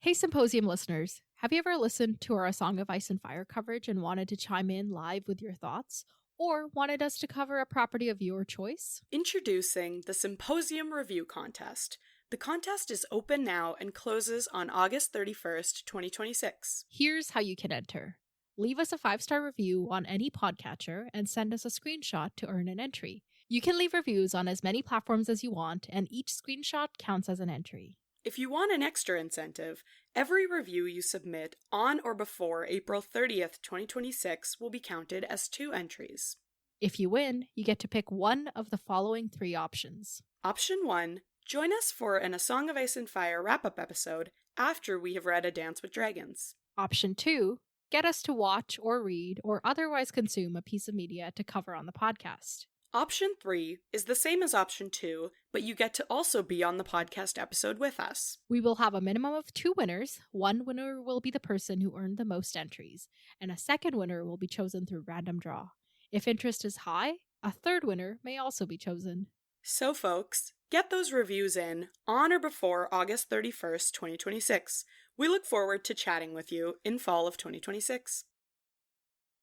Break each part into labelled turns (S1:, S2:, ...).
S1: Hey, Symposium listeners, have you ever listened to our A Song of Ice and Fire coverage and wanted to chime in live with your thoughts? Or wanted us to cover a property of your choice?
S2: Introducing the Symposium Review Contest. The contest is open now and closes on August 31st, 2026.
S1: Here's how you can enter. Leave us a 5-star review on any podcatcher and send us a screenshot to earn an entry. You can leave reviews on as many platforms as you want, and each screenshot counts as an entry.
S2: If you want an extra incentive, every review you submit on or before April 30th, 2026 will be counted as 2 entries.
S1: If you win, you get to pick one of the following 3 options.
S2: Option 1, join us for an A Song of Ice and Fire wrap-up episode after we have read A Dance with Dragons.
S1: Option 2, get us to watch or read or otherwise consume a piece of media to cover on the podcast.
S2: Option 3 is the same as option 2, but you get to also be on the podcast episode with us.
S1: We will have a minimum of 2 winners. One winner will be the person who earned the most entries, and a second winner will be chosen through random draw. If interest is high, a third winner may also be chosen.
S2: So folks, get those reviews in on or before August 31st, 2026. We look forward to chatting with you in fall of 2026.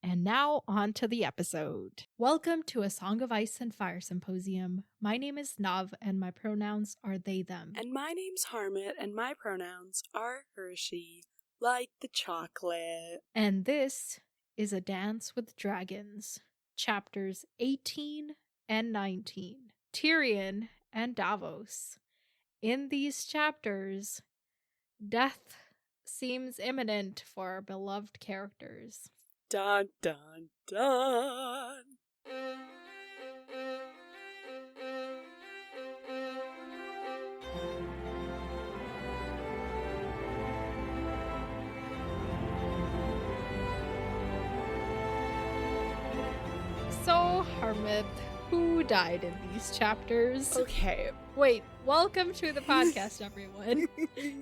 S1: And now on to the episode. Welcome to A Song of Ice and Fire Symposium. My name is Nav and my pronouns are they, them.
S2: And my name's Harmat and my pronouns are Hershey, like the chocolate.
S1: And this is A Dance with Dragons, chapters 18 and 19, Tyrion and Davos. In these chapters, death seems imminent for our beloved characters.
S2: Dun dun dun.
S1: So, Harmat, who died in these chapters?
S2: Okay.
S1: Wait, welcome to the podcast, everyone.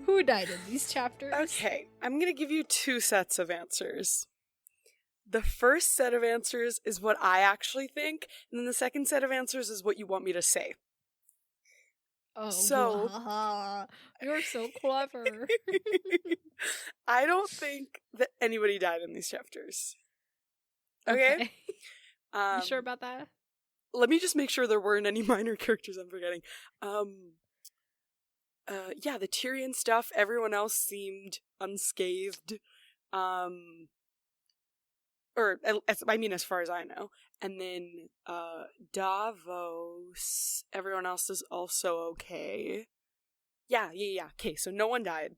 S1: Who died in these chapters?
S2: Okay, I'm gonna give you 2 sets of answers. The first set of answers is what I actually think, and then the second set of answers is what you want me to say.
S1: Oh,
S2: So,
S1: you're so clever.
S2: I don't think that anybody died in these chapters. Okay?
S1: You sure about that?
S2: Let me just make sure there weren't any minor characters I'm forgetting. Yeah, the Tyrion stuff, everyone else seemed unscathed. As far as I know. And then, Davos, everyone else is also okay. Yeah. Okay, so no one died.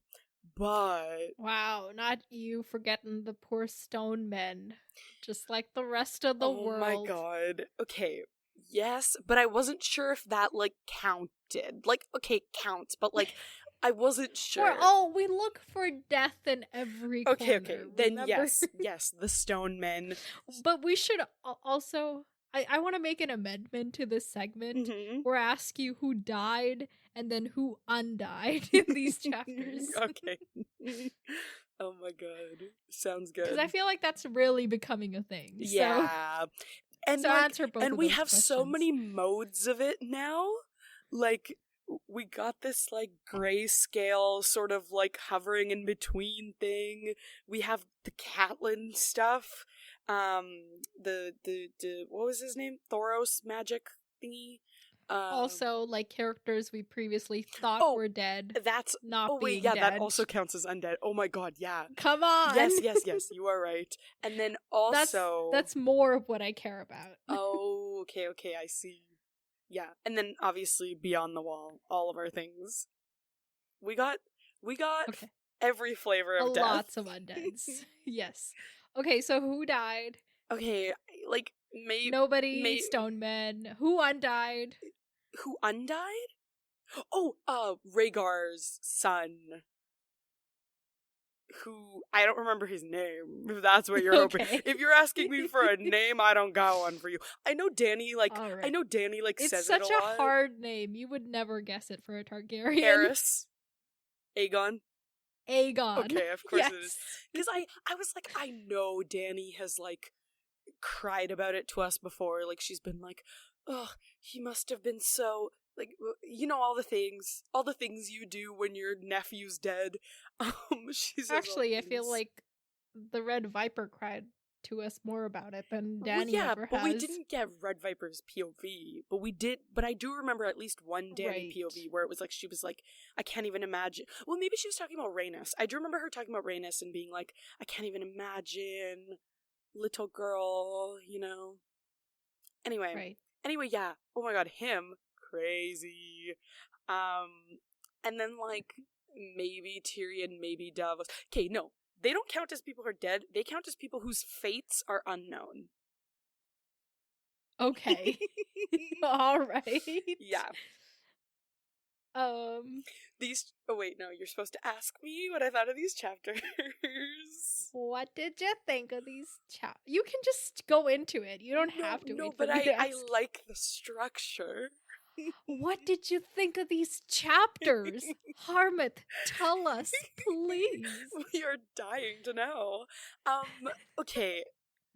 S2: But...
S1: Wow, not you forgetting the poor stone men. Just like the rest of the world.
S2: Oh my god. Okay, yes, but I wasn't sure if that, counted. Okay, counts, but, I wasn't sure.
S1: We look for death in every corner.
S2: Okay, then
S1: remember?
S2: yes, the stone men.
S1: But we should also... I want to make an amendment to this segment or ask you who died and then who undied in these chapters.
S2: Okay. Oh my god. Sounds good.
S1: Because I feel like that's really becoming a thing.
S2: Yeah.
S1: So,
S2: and
S1: answer both
S2: and
S1: of
S2: we
S1: those
S2: have
S1: questions.
S2: so many modes of it now. We got this grayscale sort of hovering in between thing. We have the Catelyn stuff. The what was his name? Thoros magic thingy.
S1: Also, characters we previously thought were dead.
S2: That's
S1: not being
S2: dead.
S1: That
S2: also counts as undead. Oh my god, yeah.
S1: Come on.
S2: Yes, you are right. And then also
S1: that's more of what I care about.
S2: Oh, okay, I see. Yeah, and then obviously Beyond the Wall, all of our things. We got
S1: okay.
S2: every flavor of death.
S1: Lots of undeads. Yes. Okay, so who died?
S2: Okay, maybe
S1: nobody. Stone men. Who undied?
S2: Who undied? Oh, Rhaegar's son. Who I don't remember his name. If that's what you're hoping. If you're asking me for a name, I don't got one for you. I know Dany.
S1: Right.
S2: I know Dany.
S1: It's
S2: says
S1: such
S2: it a lot.
S1: hard name. You would never guess it for a Targaryen.
S2: Aerys. Aegon.
S1: Okay,
S2: of course
S1: yes.
S2: it is. Because I was like, I know Dany has cried about it to us before. She's been like, oh, he must have been so you know, all the things you do when your nephew's dead. She says
S1: Actually, I feel like the Red Viper cried to us more about it than Dany ever
S2: but
S1: has.
S2: we didn't get Red Viper's POV, but I do remember at least one Dany POV where it was like, she was like, I can't even imagine. Well, maybe she was talking about Rhaenys. I do remember her talking about Rhaenys and being like, I can't even imagine little girl, you know. Anyway, yeah. Oh my god, him, crazy. And then like maybe Tyrion, maybe Davos. Okay, no, they don't count as people who are dead. They count as people whose fates are unknown.
S1: Okay. All right.
S2: Yeah. These. Oh wait, no. You're supposed to ask me what I thought of these chapters.
S1: What did you think of these chapters? You can just go into it. You don't have to.
S2: No, but I like the structure.
S1: What did you think of these chapters? Harmat, tell us, please.
S2: We are dying to know. Okay,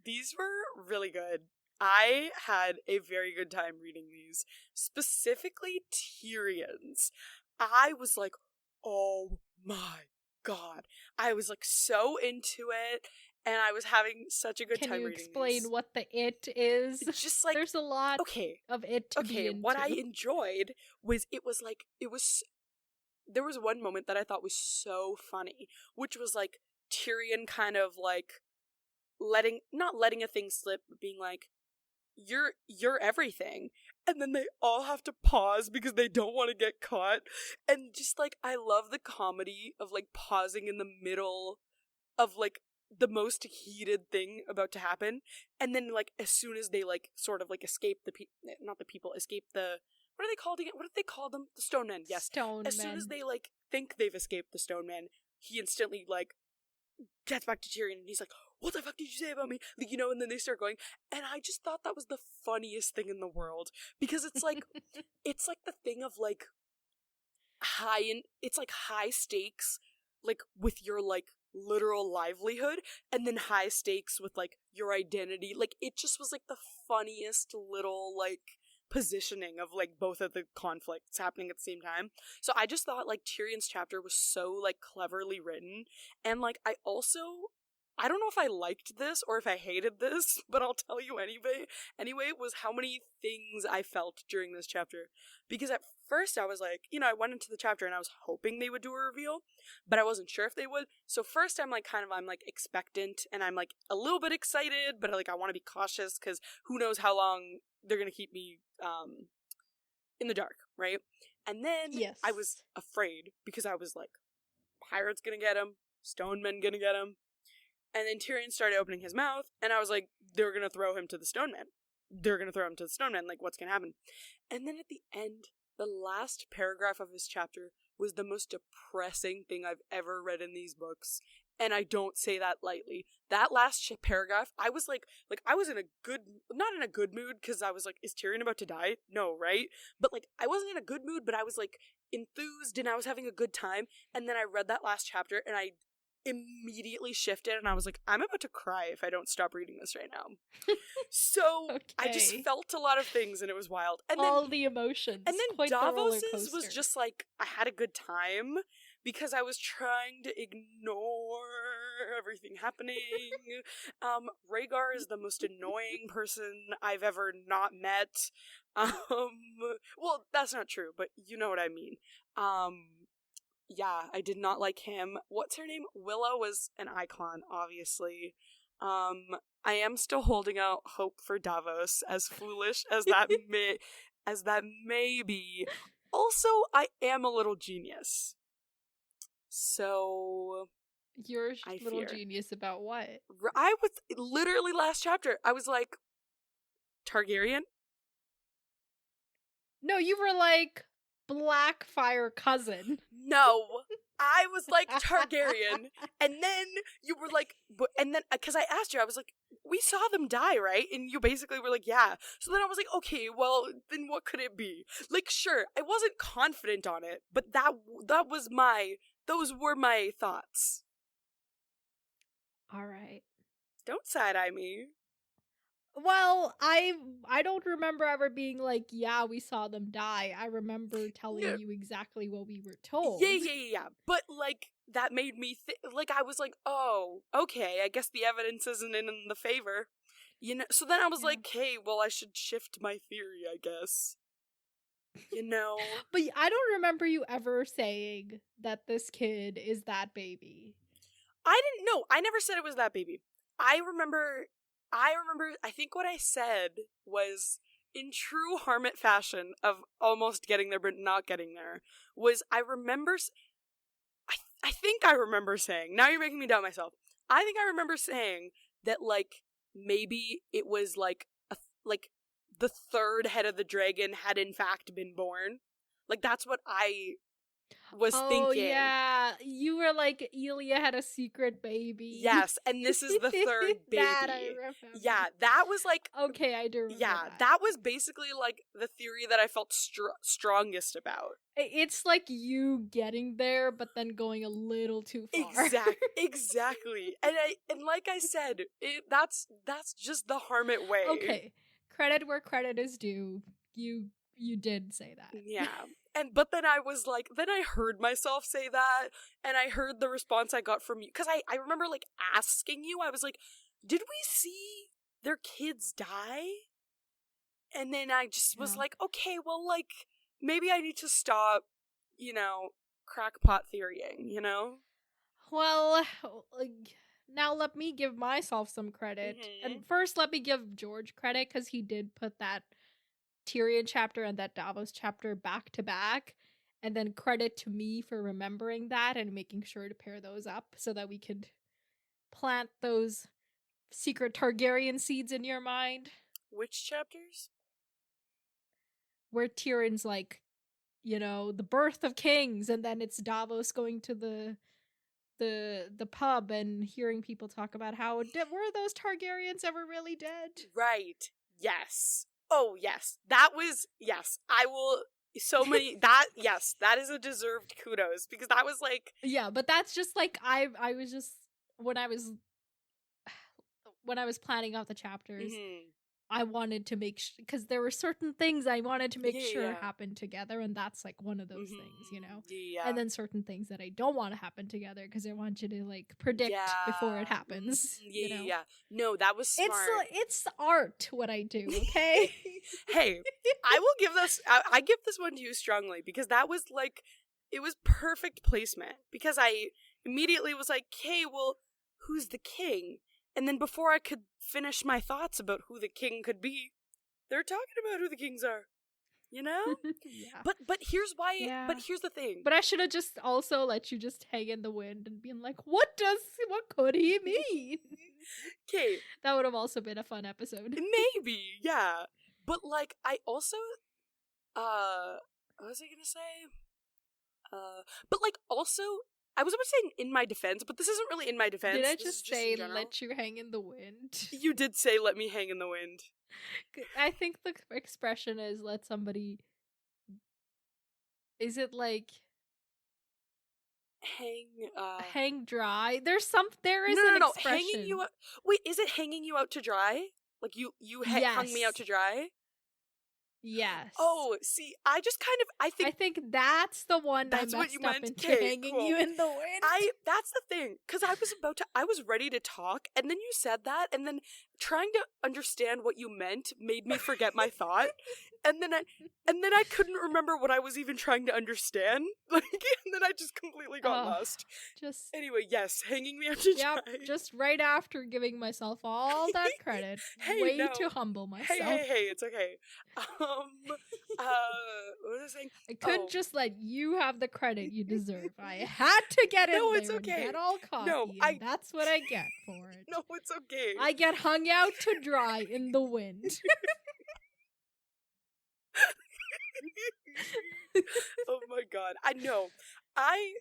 S2: these were really good. I had a very good time reading these, specifically Tyrion's. I was like, oh my god. I was like so into it, and I was having such a good time reading these.
S1: Can you explain what the it is?
S2: Just like,
S1: there's a lot of it to be into.
S2: What I enjoyed was there was one moment that I thought was so funny, which was like Tyrion kind of like not letting a thing slip, but being like, you're everything, and then they all have to pause because they don't want to get caught. And just like, I love the comedy of like pausing in the middle of like the most heated thing about to happen, and then like as soon as they like sort of like escape escape the, what are they called again? What did they call them? The Stone Men. Yes. As soon as they like think they've escaped the Stone Men, he instantly like gets back to Tyrion, and he's like, what the fuck did you say about me? Like, you know, and then they start going, and I just thought that was the funniest thing in the world, because it's like, it's like the thing of like it's like high stakes, like with your like literal livelihood, and then high stakes with like your identity. Like, it just was like the funniest little like positioning of like both of the conflicts happening at the same time. So I just thought like Tyrion's chapter was so like cleverly written, and like I don't know if I liked this or if I hated this, but I'll tell you anyway. Anyway, was how many things I felt during this chapter. Because at first I was like, you know, I went into the chapter and I was hoping they would do a reveal, but I wasn't sure if they would. So first I'm like expectant, and I'm like a little bit excited, but like I want to be cautious because who knows how long they're going to keep me in the dark, right? And then I was afraid because I was like, pirates gonna get him, stone men gonna get him. And then Tyrion started opening his mouth, and I was like, they're gonna throw him to the Stone Men. They're gonna throw him to the Stone Men, like, what's gonna happen? And then at the end, the last paragraph of his chapter was the most depressing thing I've ever read in these books. And I don't say that lightly. That last paragraph, I was like I was in a good, not in a good mood, because I was like, is Tyrion about to die? No, right? But like, I wasn't in a good mood, but I was like enthused, and I was having a good time. And then I read that last chapter, and I immediately shifted, and I was like, I'm about to cry if I don't stop reading this right now. So I just felt a lot of things, and it was wild. And
S1: all the emotions.
S2: And then Davos's was just like, I had a good time because I was trying to ignore everything happening. Rhaegar is the most annoying person I've ever not met. Well, that's not true, but you know what I mean. Yeah, I did not like him. What's her name? Willow was an icon, obviously. I am still holding out hope for Davos, as foolish as that may be. Also, I am a little genius. So
S1: you're a little genius about what?
S2: I was literally last chapter. I was like, Targaryen?
S1: No, you were like Blackfire cousin.
S2: No, I was like Targaryen, and then you were like, and then because I asked you, I was like, we saw them die, right? And you basically were like, yeah. So then I was like, okay, well, then what could it be? Like, sure, I wasn't confident on it, but those were my thoughts.
S1: All right.
S2: Don't side-eye me.
S1: Well, I don't remember ever being like, yeah, we saw them die. I remember telling you exactly what we were told.
S2: Yeah. But, like, that made me like, I was like, oh, okay, I guess the evidence isn't in the favor. You know, so then I was like, hey, well, I should shift my theory, I guess. You know?
S1: But I don't remember you ever saying that this kid is that baby.
S2: I didn't know. I never said it was that baby. I remember, I think what I said was, in true Harmat fashion of almost getting there but not getting there, was I remember, I think I remember saying, now you're making me doubt myself, I think I remember saying that, like, maybe it was, like, like, the third head of the dragon had in fact been born. Like, that's what I was thinking.
S1: Oh, yeah. You were like, Elia had a secret baby.
S2: Yes, and this is the third baby.
S1: That I remember.
S2: Yeah, that was like...
S1: Okay, I do remember
S2: that was basically, like, the theory that I felt strongest about.
S1: It's like you getting there, but then going a little too far.
S2: Exactly. And like I said, that's just the Harmat way.
S1: Okay, credit where credit is due. You did say that.
S2: Yeah. But then I was like, then I heard myself say that, and I heard the response I got from you. Because I remember, like, asking you, I was like, did we see their kids die? And then I just was like, okay, well, like, maybe I need to stop, you know, crackpot theorying, you know?
S1: Well, now let me give myself some credit.
S2: Mm-hmm.
S1: And first, let me give George credit, because he did put that Tyrion chapter and that Davos chapter back to back, and then credit to me for remembering that and making sure to pair those up so that we could plant those secret Targaryen seeds in your mind.
S2: Which chapters?
S1: Where Tyrion's like, you know, the birth of kings, and then it's Davos going to the pub and hearing people talk about how were those Targaryens ever really dead?
S2: Right. Yes. Oh, yes. That was, yes. I will, so many, that, yes, that is a deserved kudos, because that was like...
S1: Yeah, but that's just like, I was just, when I was planning out the chapters, I wanted to make because there were certain things I wanted to make sure happened together, and that's like one of those things, you know?
S2: Yeah.
S1: And then certain things that I don't want to happen together because I want you to like predict before it happens.
S2: Yeah,
S1: you know?
S2: yeah. No, that was smart.
S1: It's art what I do, okay?
S2: Hey, I will give this, I give this one to you strongly, because that was like, it was perfect placement, because I immediately was like, hey, well, who's the king? And then before I could finish my thoughts about who the king could be, they're talking about who the kings are. You know?
S1: Yeah.
S2: But here's why, but here's the thing.
S1: But I should have just also let you just hang in the wind and been like, what could he mean?
S2: Okay.
S1: That would have also been a fun episode.
S2: Maybe, yeah. But like, I also, what was I gonna say? But like, also, I was about to say in my defense, but this isn't really in my defense.
S1: Did I just say let you hang in the wind?
S2: You did say let me hang in the wind.
S1: I think the expression is let somebody... Is it like... Hang dry? There is an expression.
S2: Hanging you out... Wait, is it hanging you out to dry? Like you hung me out to dry?
S1: Yes.
S2: Oh, see, I just kind of, I think
S1: that's the one that's I messed what you up into hanging you in the wind.
S2: That's the thing, because I was ready to talk, and then you said that, and then trying to understand what you meant made me forget my thought, and then I couldn't remember what I was even trying to understand, like, and then I just completely got lost. Anyway, yes, hanging me out to dry.
S1: Just right after giving myself all that credit, to humble myself.
S2: Hey, it's okay. What was I saying?
S1: I couldn't just let you have the credit you deserve. I had to get in there and get all cocky, and that's what I get for it.
S2: No, it's okay.
S1: I get hung out to dry in the wind.
S2: Oh my god. I know. I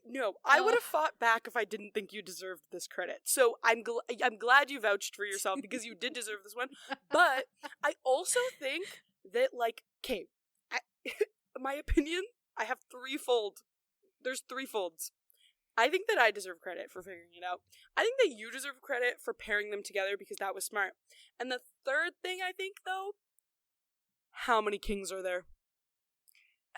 S2: would have fought back if I didn't think you deserved this credit. So I'm glad you vouched for yourself, because you did deserve this one. But I also think that, like, okay, my opinion, I have threefold. There's three folds. I think that I deserve credit for figuring it out. I think that you deserve credit for pairing them together because that was smart. And the third thing I think, though, how many kings are there?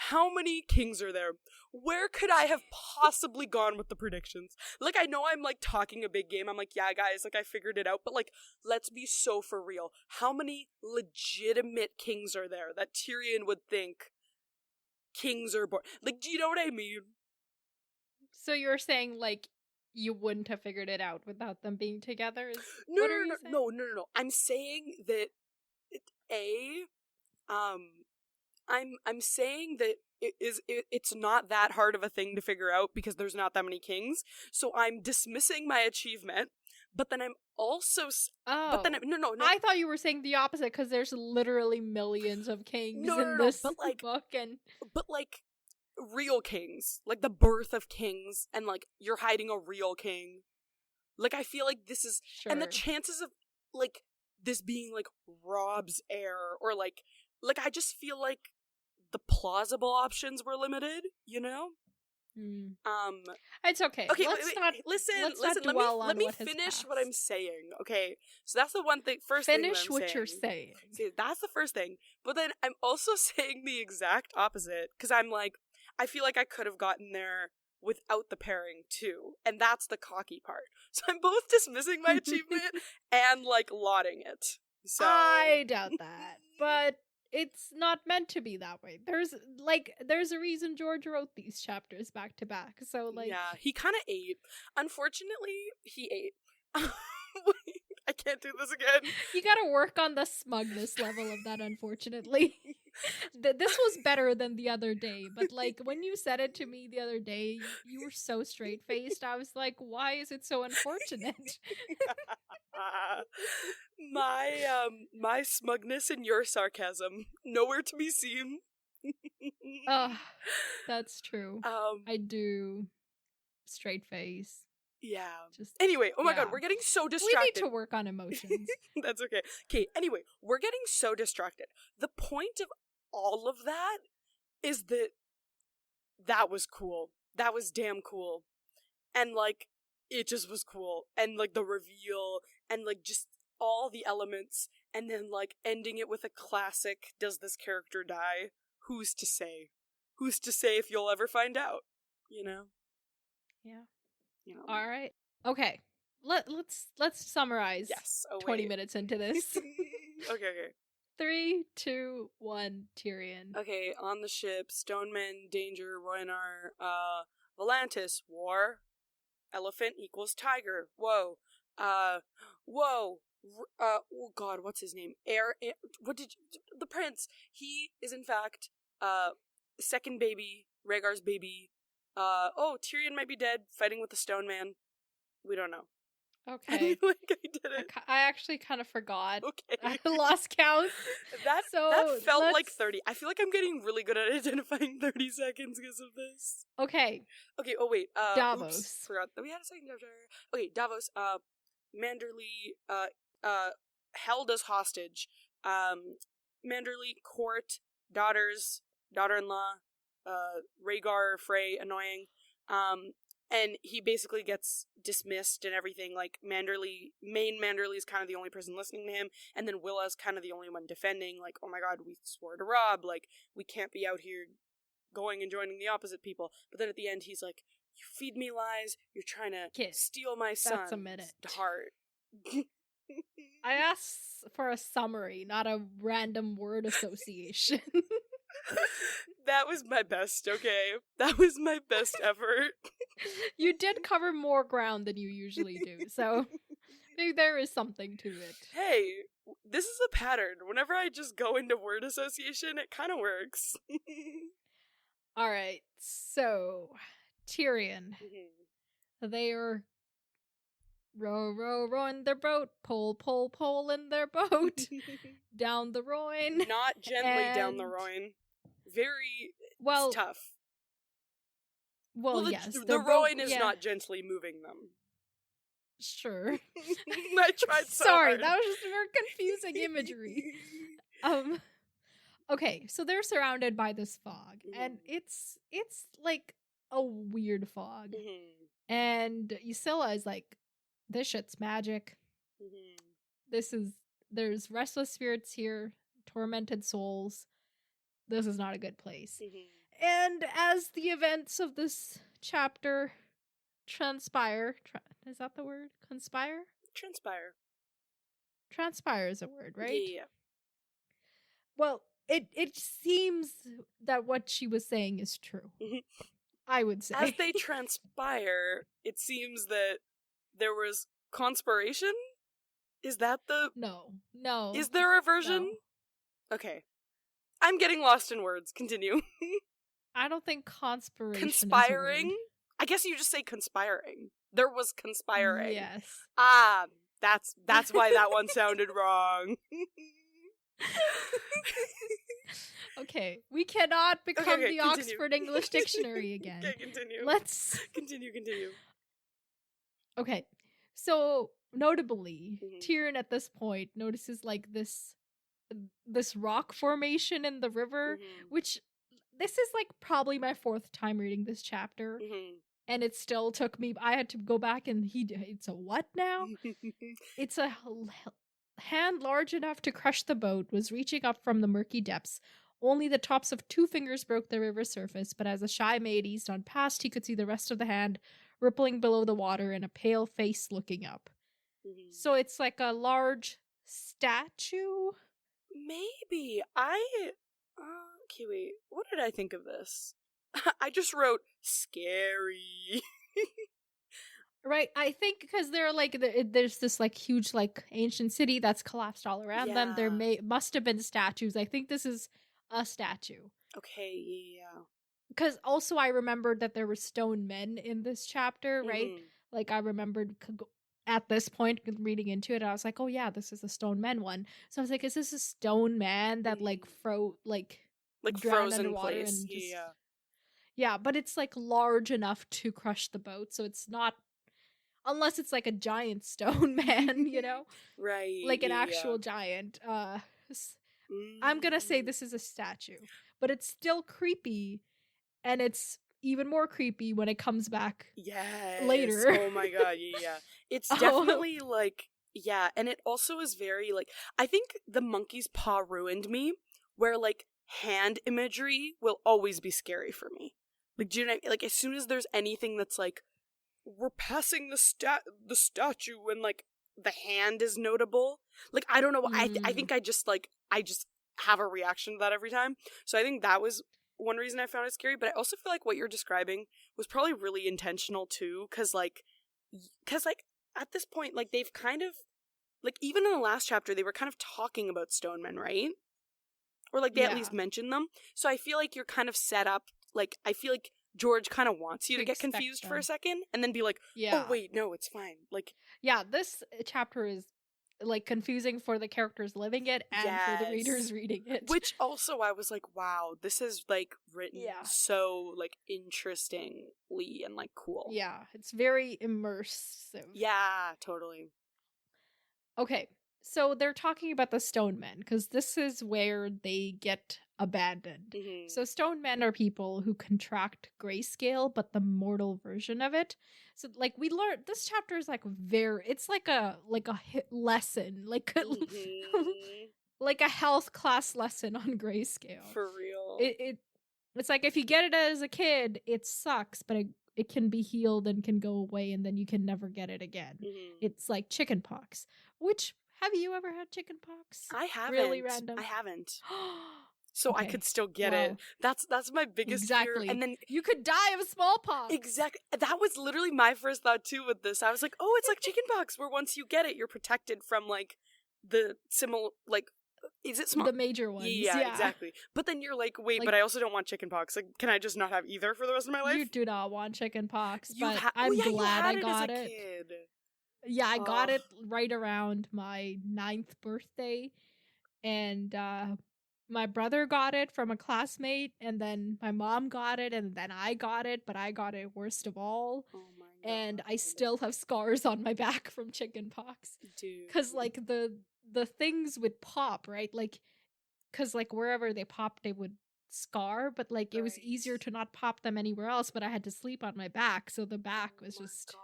S2: How many kings are there? Where could I have possibly gone with the predictions? Like, I know I'm, like, talking a big game. I'm like, yeah, guys, like, I figured it out. But, like, let's be so for real. How many legitimate kings are there that Tyrion would think kings are born? Like, do you know what I mean?
S1: So you're saying, like, you wouldn't have figured it out without them being together?
S2: No. I'm saying that, I'm saying that it's not that hard of a thing to figure out because there's not that many kings. So I'm dismissing my achievement, but then I'm also but then no.
S1: I thought you were saying the opposite because there's literally millions of kings in this
S2: but like
S1: book, and
S2: real kings, like the birth of kings, and like you're hiding a real king. Like I feel like this is and the chances of like this being like Rob's heir or like I just feel like the plausible options were limited, you know?
S1: It's okay.
S2: Okay,
S1: Listen.
S2: Let me finish what I'm saying. Okay, so that's the one thing.
S1: Finish what you're saying.
S2: See, that's the first thing. But then I'm also saying the exact opposite because I'm like, I feel like I could have gotten there without the pairing too, and that's the cocky part. So I'm both dismissing my achievement and like lauding it. So
S1: I doubt that, but it's not meant to be that way. There's a reason George wrote these chapters back to back. So like,
S2: yeah, he kind of ate. Unfortunately, he ate. I can't do this again.
S1: You gotta work on the smugness level of that, unfortunately. This was better than the other day, but like when you said it to me the other day, you were so straight-faced. I was like, why is it so unfortunate?
S2: My smugness and your sarcasm, nowhere to be seen.
S1: That's true. I do. Straight face.
S2: Yeah. Anyway, oh my god, we're getting so distracted.
S1: We need to work on emotions.
S2: That's okay. Okay, anyway, we're getting so distracted. The point of all of that is that was cool. That was damn cool. And like, it just was cool. And like the reveal and like just all the elements and then like ending it with a classic, does this character die? Who's to say? Who's to say if you'll ever find out? You know?
S1: Yeah.
S2: You know.
S1: All right. Okay. Let's summarize.
S2: Yes.
S1: 20 minutes into this.
S2: Okay.
S1: 3, 2, 1, Tyrion.
S2: Okay, on the ship, Stoneman, danger, Rhoynar, Volantis, war, elephant equals tiger, whoa, oh god, what's his name? The prince, he is in fact, second baby, Rhaegar's baby, Tyrion might be dead, fighting with the Stone Man, we don't know.
S1: Okay.
S2: I did it.
S1: I actually kind of forgot.
S2: Okay.
S1: I lost count.
S2: That felt like 30. I feel like I'm getting really good at identifying 30 seconds because of this.
S1: Okay.
S2: Okay, oh wait.
S1: Davos.
S2: Oops, forgot that we had a second chapter. Okay, Davos, Manderly, held as hostage. Manderly, court, daughter-in-law, Rhaegar, Frey, annoying. And he basically gets dismissed and everything, like, Manderly is kind of the only person listening to him, and then Willa's kind of the only one defending, like, oh my god, we swore to Rob, like, we can't be out here going and joining the opposite people. But then at the end, he's like, you feed me lies, you're trying to steal my son.
S1: That's a minute.
S2: Heart.
S1: I asked for a summary, not a random word association.
S2: That was my best, okay? That was my best effort.
S1: You did cover more ground than you usually do, so maybe there is something to it.
S2: Hey, this is a pattern. Whenever I just go into word association, it kind of works.
S1: Alright, so Tyrion. They are rowing their boat, pull in their boat, down the Rhoyne.
S2: Not gently down the Rhoyne. Very tough.
S1: Well, yes.
S2: The Rhoyne is not gently moving them.
S1: Sure.
S2: I tried so
S1: Sorry,
S2: hard.
S1: that was just very confusing imagery. Okay, so they're surrounded by this fog, and it's like a weird fog. And Ysilla is like, this shit's magic. There's restless spirits here, tormented souls. This is not a good place. And as the events of this chapter transpire, is that the word? Conspire?
S2: Transpire.
S1: Transpire is a word, right?
S2: Yeah.
S1: Well, it seems that what she was saying is true. I would say.
S2: As they transpire, it seems that there was conspiration? Is that the...
S1: No.
S2: Is there a version?
S1: No.
S2: Okay. I'm getting lost in words. Continue.
S1: I don't think conspiration
S2: Conspiring?
S1: is a word.
S2: I guess you just say conspiring. There was conspiring.
S1: Yes.
S2: Ah, that's why that one sounded wrong.
S1: Okay, we cannot become the
S2: continue.
S1: Oxford English Dictionary again.
S2: Okay, continue.
S1: Let's
S2: continue.
S1: Okay, so notably, Tyrion at this point notices like this rock formation in the river, which this is like probably my 4th time reading this chapter, and it still took me. I had to go back and it's a what now? It's a hand large enough to crush the boat was reaching up from the murky depths. Only the tops of 2 fingers broke the river's surface, but as the shy maid eased on past, he could see the rest of the hand rippling below the water and a pale face looking up. So it's like a large statue?
S2: Maybe. Okay, wait. What did I think of this? I just wrote scary.
S1: Right, I think because they're like there's this like huge like ancient city that's collapsed all around them. There must have been statues. I think this is a statue.
S2: Okay, yeah.
S1: Because also I remembered that there were stone men in this chapter, right? Like I remembered at this point reading into it, I was like, oh yeah, this is a stone men one. So I was like, is this a stone man that like
S2: frozen place?
S1: And just, yeah, but it's like large enough to crush the boat, so it's not. Unless it's like a giant stone man, you know?
S2: Right.
S1: Like an actual giant. I'm gonna say this is a statue. But it's still creepy. And it's even more creepy when it comes back later.
S2: Oh my god, yeah. It's definitely like, yeah, and it also is very like, I think the monkey's paw ruined me, where like hand imagery will always be scary for me. Like, do you know what I mean? Like, as soon as there's anything that's like, we're passing the statue and like the hand is notable, like I don't know, I think I just have a reaction to that every time. So I think that was one reason I found it scary, but I also feel like what you're describing was probably really intentional too, because at this point, like they've kind of, like even in the last chapter they were kind of talking about stone men, right? Or like they at least mentioned them. So I feel like you're kind of set up, like I feel like George kind of wants you to get confused for a second and then be like, oh wait, no, it's fine. Like,
S1: yeah, this chapter is like confusing for the characters living it and for the readers reading it.
S2: Which also I was like, wow, this is like written so like interestingly and like cool.
S1: Yeah, it's very immersive.
S2: Yeah, totally.
S1: Okay, so they're talking about the stone men because this is where they get abandoned. So stone men are people who contract grayscale, but the mortal version of it. So like we learned, this chapter is like it's like a lesson, like like a health class lesson on grayscale.
S2: For real.
S1: It's like if you get it as a kid, it sucks, but it can be healed and can go away, and then you can never get it again. It's like chicken pox. Which, have you ever had chicken pox?
S2: I haven't.
S1: Really random.
S2: I haven't. So I could still get it. That's my biggest fear. And then
S1: you could die of smallpox.
S2: Exactly. That was literally my first thought too with this. I was like, oh, it's like chickenpox, where once you get it, you're protected from like the similar, like, is it small?
S1: The major ones.
S2: Yeah, exactly. But then you're like, wait, but I also don't want chickenpox. Like, can I just not have either for the rest of my life?
S1: You do not want chickenpox, but I'm glad I got it.
S2: Kid.
S1: Yeah, I got it right around my 9th birthday, and my brother got it from a classmate, and then my mom got it, and then I got it, but I got it worst of all. Oh my God. And I still have scars on my back from chickenpox.
S2: Dude.
S1: Because, like, the things would pop, right? Like, because, like, wherever they popped, they would scar, but like it was easier to not pop them anywhere else, but I had to sleep on my back, so the back was just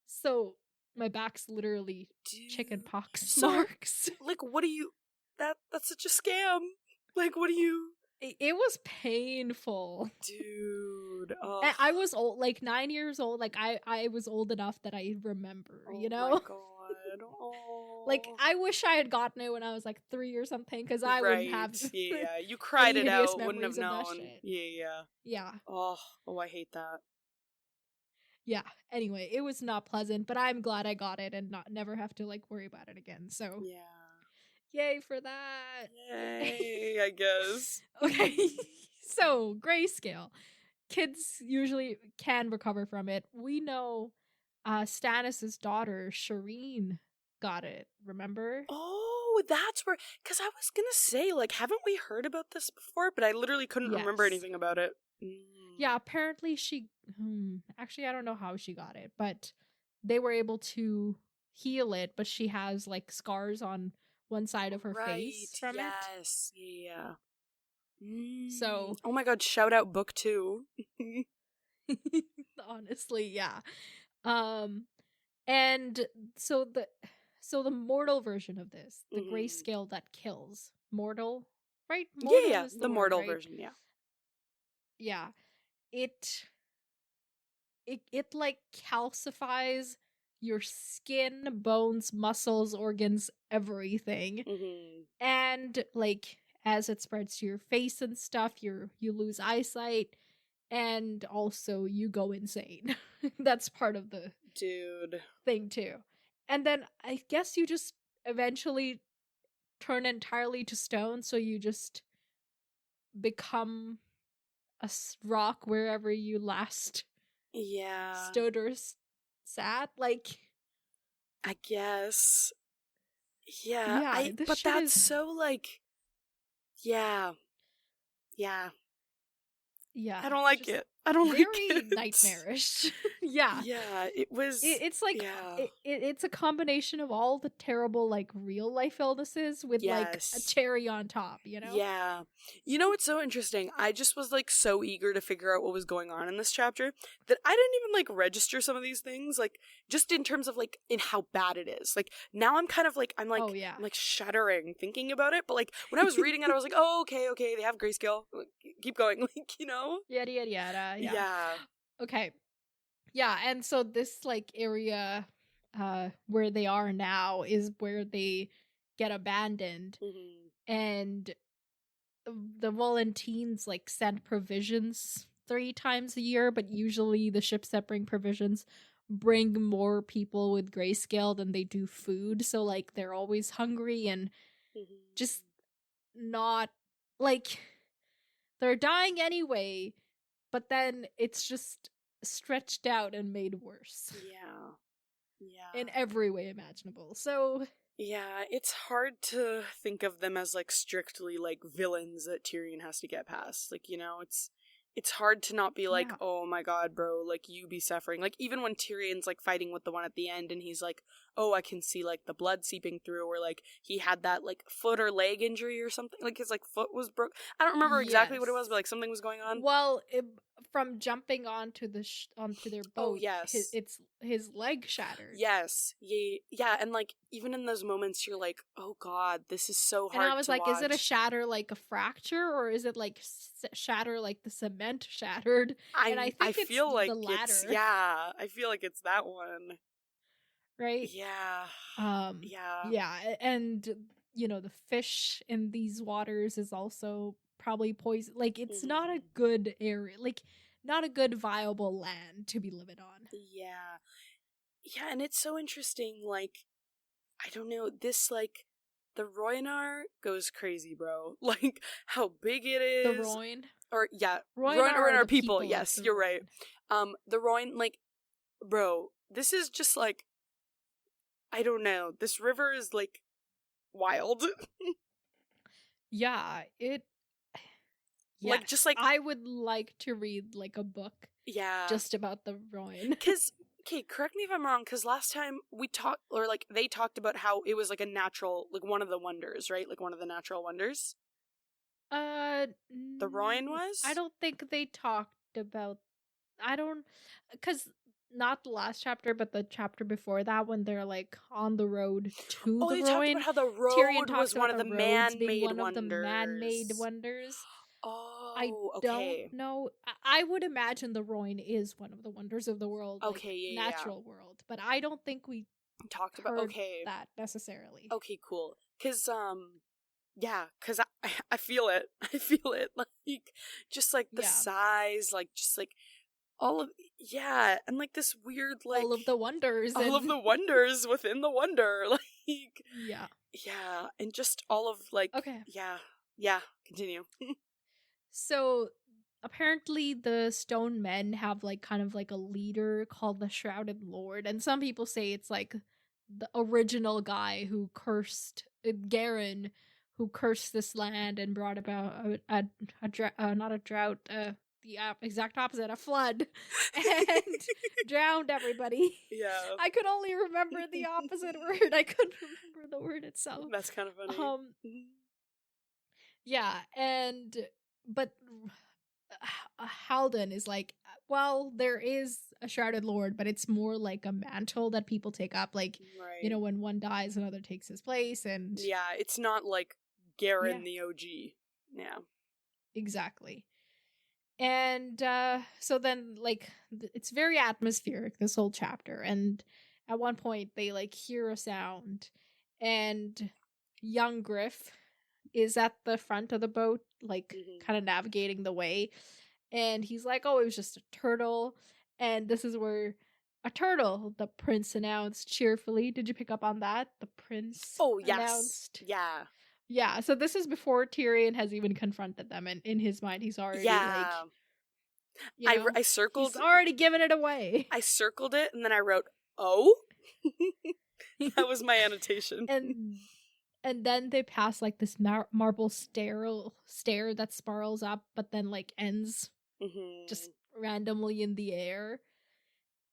S1: so my back's literally chicken pox marks.
S2: Like, what do you that's such a scam. Like, what do you
S1: it was painful,
S2: dude.
S1: And I was old, like 9 years old. Like I was old enough that I remember, you know?
S2: Oh my god. Oh.
S1: Like I wish I had gotten it when I was like 3 or something, because I wouldn't have.
S2: Yeah, you cried it out, wouldn't have
S1: of that
S2: known.
S1: shit.
S2: Yeah. Oh, I hate that.
S1: Yeah. Anyway, it was not pleasant, but I'm glad I got it and never have to like worry about it again. So
S2: yeah.
S1: Yay for that.
S2: Yay, I guess.
S1: Okay. So, grayscale. Kids usually can recover from it. We know Stannis' daughter, Shireen, got it. Remember?
S2: Oh, that's where... Because I was gonna say, like, haven't we heard about this before? But I literally couldn't remember anything about it.
S1: Yeah, apparently she... actually, I don't know how she got it, but they were able to heal it, but she has, like, scars on one side of her face from it.
S2: Yes, yeah.
S1: So...
S2: Oh my god, shout out book 2.
S1: Honestly, yeah. And so the mortal version of this, the grayscale that kills. Mortal, right? Mortal
S2: yeah,
S1: is
S2: the
S1: word,
S2: mortal
S1: right?
S2: version, yeah.
S1: Yeah. It like calcifies your skin, bones, muscles, organs, everything. And like as it spreads to your face and stuff, you lose eyesight, and also you go insane. That's part of the thing too. And then I guess you just eventually turn entirely to stone, so you just become a rock wherever you last stood or sat. Like,
S2: I guess. Yeah, but that's so like, yeah. I don't like it. I don't like it.
S1: Very nightmarish. Yeah.
S2: Yeah, it was...
S1: It's like, it's a combination of all the terrible, like, real life illnesses with, like, a cherry on top, you know?
S2: Yeah. You know what's so interesting? I just was, like, so eager to figure out what was going on in this chapter that I didn't even, like, register some of these things, like, just in terms of, like, in how bad it is. Like, now I'm kind of, like, I'm like shuddering thinking about it, but, like, when I was reading it, I was like, oh, okay, they have grayscale. Keep going, like, you know?
S1: Yada, yada, yada.
S2: Yeah.
S1: Okay. Yeah, and so this, like, area where they are now is where they get abandoned. And the Volantines, like, send provisions 3 times a year, but usually the ships that bring provisions bring more people with grayscale than they do food. So, like, they're always hungry and just not, like, they're dying anyway, but then it's just stretched out and made worse. Yeah. In every way imaginable. So...
S2: Yeah, it's hard to think of them as, like, strictly, like, villains that Tyrion has to get past. Like, you know, it's hard to not be like, oh my god, bro, like, you be suffering. Like, even when Tyrion's, like, fighting with the one at the end and he's like, oh, I can see, like, the blood seeping through, or, like, he had that, like, foot or leg injury or something. Like, his, like, foot was broke. I don't remember exactly what it was, but, like, something was going on.
S1: Well, from jumping onto onto their boat, his leg shattered.
S2: Yes. Yeah, and, like, even in those moments, you're like, oh god, this is so hard to watch.
S1: And I was like, is it a shatter like a fracture, or is it, like, shatter like the cement shattered? And I think it's
S2: feel like
S1: the latter.
S2: I feel like it's that one.
S1: Right?
S2: Yeah.
S1: Yeah, and, you know, the fish in these waters is also probably poison. Like, it's not a good area. Like, not a good viable land to be living on.
S2: Yeah, and it's so interesting, like, I don't know, this, like, the Rhoynar goes crazy, bro. Like, how big it is.
S1: The Rhoyne?
S2: Or, yeah, Rhoynar are people, yes, you're right. The Rhoyne, like, bro, this is just, like, I don't know, this river is, like, wild.
S1: Yeah, it... Yes,
S2: like, just, like...
S1: I would like to read, like, a book just about the Rhoyne.
S2: Because... Okay, correct me if I'm wrong, because last time we talked, or, like, they talked about how it was, like, a natural, like, one of the wonders, right? Like, one of the natural wonders. The Royne was?
S1: I don't think they talked about. Because not the last chapter, but the chapter before that, when they're like on the road to
S2: Oh,
S1: the
S2: they talked
S1: Royne.
S2: about how the
S1: Tyrion
S2: road
S1: talks
S2: was one
S1: about
S2: of
S1: the
S2: the
S1: roads being
S2: man-made
S1: one of the man-made
S2: wonders.
S1: wonders. I
S2: Oh,
S1: don't
S2: okay.
S1: know. I would imagine the Royne is one of the wonders of the world, like
S2: Okay, yeah.
S1: natural world, but I don't think we
S2: Talked about,
S1: heard
S2: okay.
S1: that necessarily.
S2: Okay, cool. Cause, yeah, cause I feel it. I feel it. Like, just like the
S1: Yeah.
S2: size, like, just like all of, yeah, and like this weird, like,
S1: all of the wonders.
S2: all of the wonders within the wonder. Like,
S1: yeah.
S2: yeah, and just all of, like,
S1: Okay.
S2: yeah, continue.
S1: So apparently the stone men have like kind of like a leader called the Shrouded Lord, and some people say it's like the original guy who cursed Garen, who cursed this land and brought about not a drought, the exact opposite, a flood, and drowned everybody.
S2: Yeah.
S1: I could only remember the opposite word. I couldn't remember the word itself.
S2: That's kind of funny.
S1: Yeah, but Halden is like, well, there is a Shrouded Lord, but it's more like a mantle that people take up. Like,
S2: right.
S1: You know, when one dies, another takes his place, and
S2: yeah, it's not like Garen the OG. Yeah,
S1: exactly. And so then, like, it's very atmospheric, this whole chapter. And at one point, they like hear a sound, and young Griff is at the front of the boat, like kind of navigating the way, and he's like, oh, it was just a turtle. And this is where a turtle, the prince announced cheerfully. Did you pick up on that? The prince announced. Yeah, so this is before Tyrion has even confronted them, and in his mind he's already like, you know,
S2: I circled,
S1: he's already given it away.
S2: I circled it and then I wrote, oh. That was my annotation.
S1: And then they pass like this marble stair that spirals up, but then like ends just randomly in the air.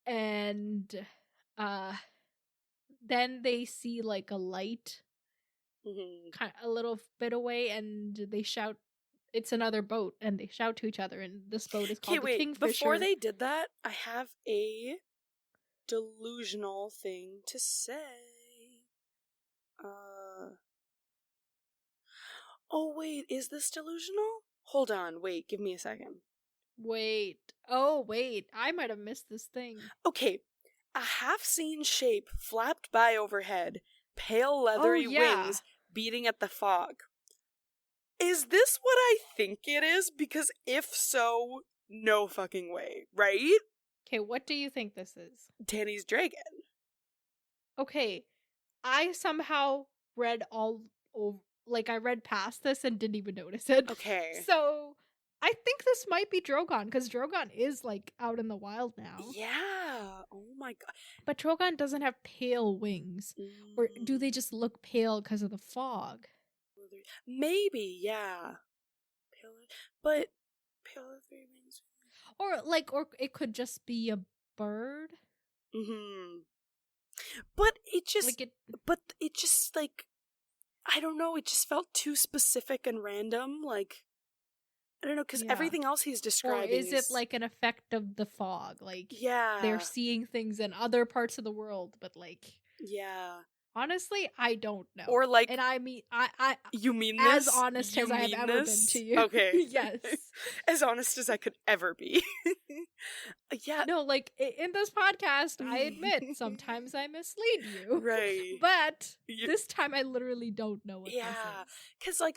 S1: And then they see like a light kind of a little bit away, and they shout, it's another boat, and they shout to each other, and this boat is called the Kingfisher.
S2: Before they did that, I have a delusional thing to say. Oh, wait, is this delusional? Hold on, wait, give me a second.
S1: Wait, I might have missed this thing.
S2: Okay, a half-seen shape flapped by overhead, pale leathery wings beating at the fog. Is this what I think it is? Because if so, no fucking way, right?
S1: Okay, what do you think this is?
S2: Dany's dragon.
S1: Okay, I somehow read I read past this and didn't even notice it.
S2: Okay.
S1: So, I think this might be Drogon, because Drogon is, like, out in the wild now.
S2: Yeah. Oh my god.
S1: But Drogon doesn't have pale wings. Or do they just look pale because of the fog?
S2: Maybe, yeah. But pale leathery wings.
S1: Or it could just be a bird.
S2: But it just, like, I don't know, it just felt too specific and random, like, I don't know, because everything else he's describing
S1: is it like an effect of the fog? Like,
S2: yeah,
S1: they're seeing things in other parts of the world, but like,
S2: yeah.
S1: Honestly, I don't know.
S2: Or like,
S1: and I mean, I
S2: you mean
S1: as
S2: this?
S1: honest as I have ever been to you.
S2: Okay,
S1: yes,
S2: as honest as I could ever be. Yeah.
S1: No, like in this podcast, I admit sometimes I mislead you.
S2: Right.
S1: But this time, I literally don't know what this is.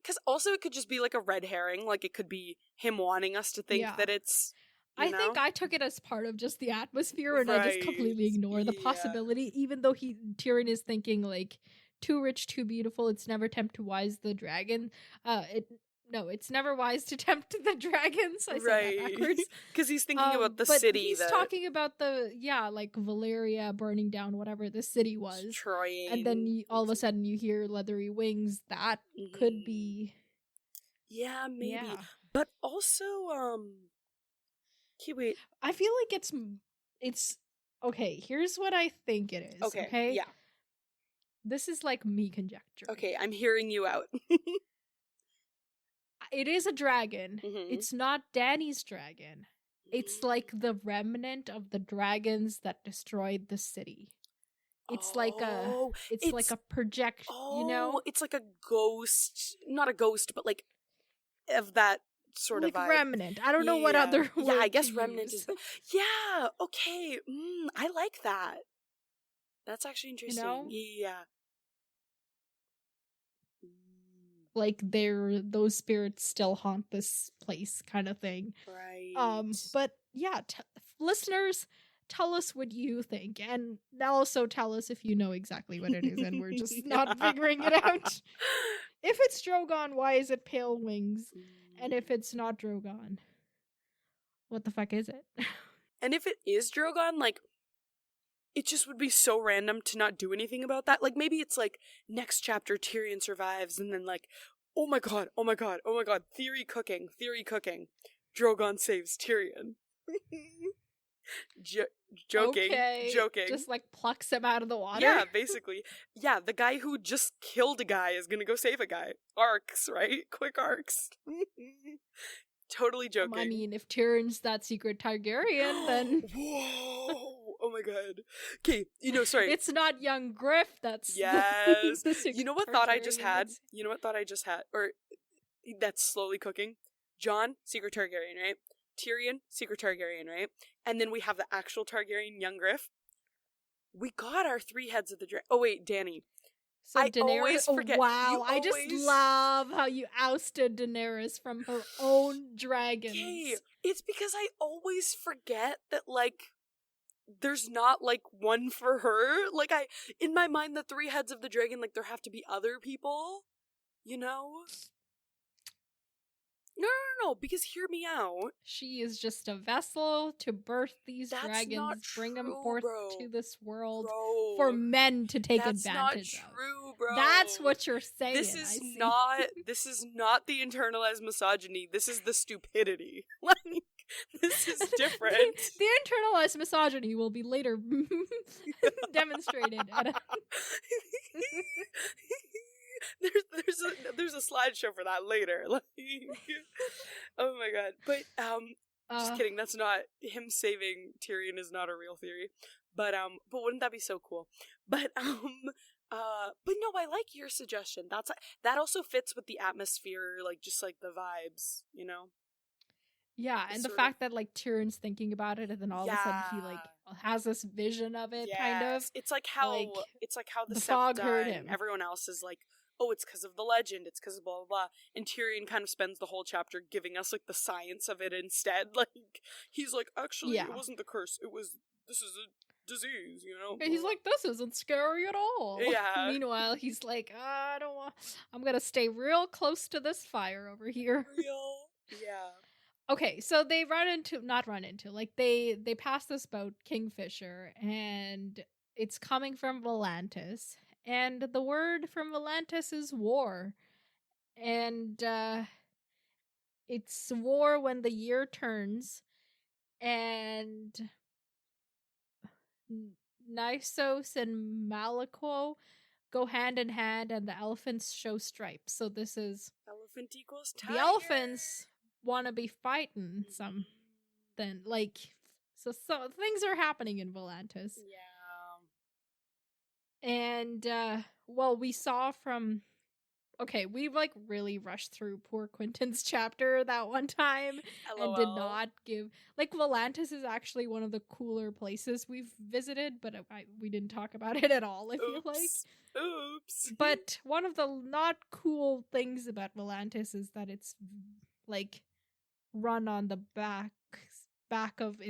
S2: Because also it could just be like a red herring. Like it could be him wanting us to think that it's.
S1: I think I took it as part of just the atmosphere, and I just completely ignore the possibility, even though Tyrion is thinking like, too rich, too beautiful, it's never tempt to wise the dragon. It's never wise to tempt the dragons. I said that backwards.
S2: Because he's thinking about the city.
S1: He's talking about like Valeria burning down whatever the city was.
S2: Destroying.
S1: And then all of a sudden you hear leathery wings. That could be.
S2: Yeah, maybe. Yeah. But also, wait.
S1: I feel like it's okay. Here's what I think it is. Okay.
S2: Yeah.
S1: This is like me conjecture.
S2: Okay, I'm hearing you out.
S1: It is a dragon.
S2: Mhm.
S1: It's not Dany's dragon. It's like the remnant of the dragons that destroyed the city. It's like a projection, you know?
S2: It's like a ghost, not a ghost, but like of that sort of
S1: Like
S2: vibe.
S1: remnant. I don't know what other word
S2: I guess
S1: to
S2: remnant
S1: use.
S2: is yeah, okay. I like that. That's actually interesting.
S1: You know?
S2: Yeah.
S1: Like those spirits still haunt this place kind of thing.
S2: Right.
S1: But yeah, listeners, tell us what you think, and also tell us if you know exactly what it is and we're just not figuring it out. If it's Drogon, why is it pale wings? And if it's not Drogon, what the fuck is it?
S2: And if it is Drogon, like, it just would be so random to not do anything about that. Like, maybe it's like, next chapter Tyrion survives, and then like, oh my god, theory cooking. Drogon saves Tyrion. Joking.
S1: Just like plucks him out of the water.
S2: Yeah, basically. Yeah, the guy who just killed a guy is gonna go save a guy. Arcs, right? Quick arcs. Totally joking.
S1: I mean, if Tyrion's that secret Targaryen, then...
S2: Whoa! Oh my god. Okay, sorry.
S1: It's not young Griff that's...
S2: Yes.
S1: the secret
S2: You know what thought I just had? Or that's slowly cooking. Jon, secret Targaryen, right? Tyrion, secret Targaryen, right? And then we have the actual Targaryen, young Griff. We got our 3 heads of the dragon. Oh wait, Dany.
S1: So
S2: I
S1: Daenerys,
S2: always forget.
S1: Wow, I just love how you ousted Daenerys from her own dragons.
S2: Okay, it's because I always forget that, like, there's not, like, one for her. Like, in my mind, the 3 heads of the dragon, like, there have to be other people, you know? No, because hear me out.
S1: She is just a vessel to birth these dragons, bring them forth to this world for men to take advantage of.
S2: That's not true, bro.
S1: That's what you're saying.
S2: This is not the internalized misogyny. This is the stupidity. Like, this is different.
S1: The internalized misogyny will be later demonstrated at a...
S2: There's a slideshow for that later. Like, oh my god. But just kidding. That's not him saving Tyrion is not a real theory. But wouldn't that be so cool? But no, I like your suggestion. That also fits with the atmosphere, like just like the vibes, you know.
S1: Yeah, and the fact that like Tyrion's thinking about it, and then all of a sudden he like has this vision of it, kind of.
S2: It's like how the
S1: fog heard him.
S2: Everyone else is like, oh, it's because of the legend, it's because of blah blah blah, and Tyrion kind of spends the whole chapter giving us like the science of it instead. Like he's like, actually, it wasn't the curse; this is a disease, you know.
S1: And he's like, this isn't scary at all.
S2: Yeah.
S1: Meanwhile, he's like, I don't want. I'm gonna stay real close to this fire over here.
S2: Yeah.
S1: Okay, so they they pass this boat, Kingfisher, and it's coming from Volantis. And the word from Volantis is war. And it's war when the year turns. And Nysos and Malakwo go hand in hand, and the elephants show stripes. So this is...
S2: Elephant equals tiger.
S1: The elephants want to be fighting something. Like, so things are happening in Volantis.
S2: Yeah.
S1: And, we saw from... Okay, we, like, really rushed through poor Quentin's chapter that one time.
S2: LOL.
S1: And did not give... Like, Volantis is actually one of the cooler places we've visited, but we didn't talk about it at all, I feel like.
S2: Oops.
S1: But one of the not cool things about Volantis is that it's, like, run on the back of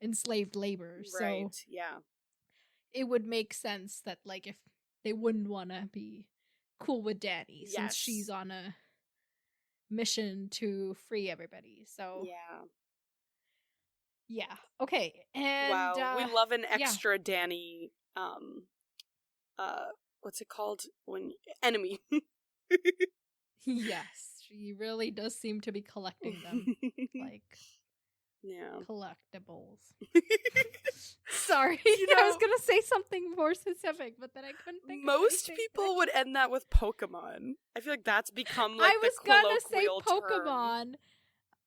S1: enslaved labor.
S2: Right,
S1: so
S2: yeah.
S1: It would make sense that, like, if they wouldn't want to be cool with Dany, since she's on a mission to free everybody. So yeah. Okay. And
S2: wow, we love an extra Dany what's it called when enemy.
S1: Yes, she really does seem to be collecting them. Like,
S2: Yeah.
S1: Collectibles. Sorry,
S2: You
S1: I was
S2: know,
S1: gonna say something more specific, but then I couldn't think of
S2: most
S1: anything.
S2: people would end that with Pokemon. I feel like that's become like
S1: I
S2: the
S1: was gonna say
S2: colloquial term.
S1: Pokemon.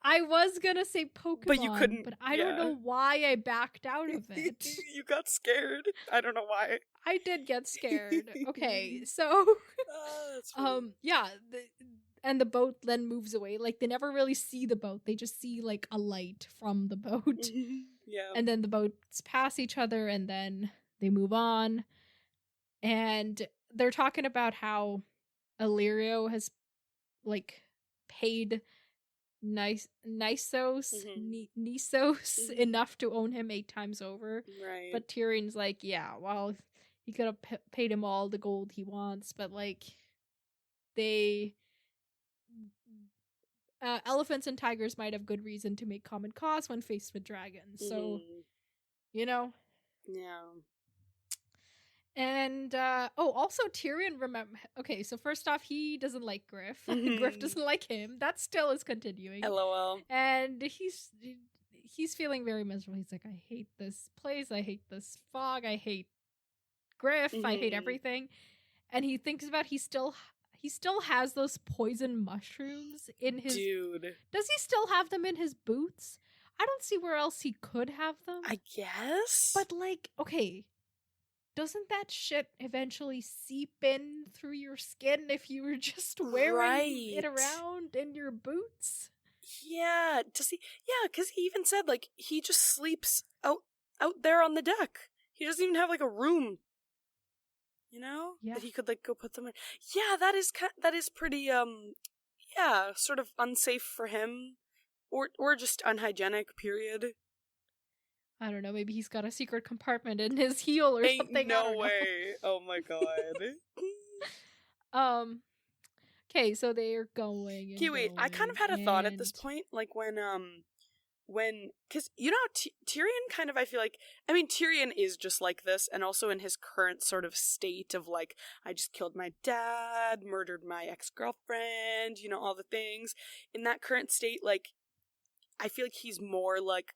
S1: I was gonna say Pokemon,
S2: But you couldn't.
S1: but I don't know why I backed out of it.
S2: You got scared. I don't know why.
S1: I did get scared. Okay, so
S2: Oh, that's funny.
S1: yeah, and the boat then moves away. Like, they never really see the boat. They just see like a light from the boat.
S2: Yeah.
S1: And then the boats pass each other and then they move on. And they're talking about how Illyrio has like paid Nisos enough to own him 8 times over.
S2: Right.
S1: But Tyrion's like, yeah, well, he could have paid him all the gold he wants, but like elephants and tigers might have good reason to make common cause when faced with dragons. So, you know.
S2: Yeah.
S1: And also Tyrion okay, so first off, he doesn't like Griff. Griff doesn't like him. That still is continuing.
S2: LOL.
S1: And he's feeling very miserable. He's like, I hate this place. I hate this fog. I hate Griff. I hate everything. And he thinks about he still has those poison mushrooms in his...
S2: Dude.
S1: Does he still have them in his boots? I don't see where else he could have them.
S2: I guess.
S1: But like, okay, doesn't that shit eventually seep in through your skin if you were just wearing it around in your boots?
S2: Yeah. Does he? Yeah, because he even said, like, he just sleeps out there on the deck. He doesn't even have, like, a room. You know?
S1: Yeah.
S2: That he could, like, go put them in. Yeah, that is pretty, sort of unsafe for him. Or just unhygienic, period.
S1: I don't know, maybe he's got a secret compartment in his heel or something.
S2: No way. Oh my god.
S1: Okay, so they're going.
S2: Okay, wait, I kind of had a thought at this point, like when, because, you know, Tyrion kind of, I feel like, I mean, Tyrion is just like this, and also in his current sort of state of, like, I just killed my dad, murdered my ex-girlfriend, you know, all the things. In that current state, like, I feel like he's more, like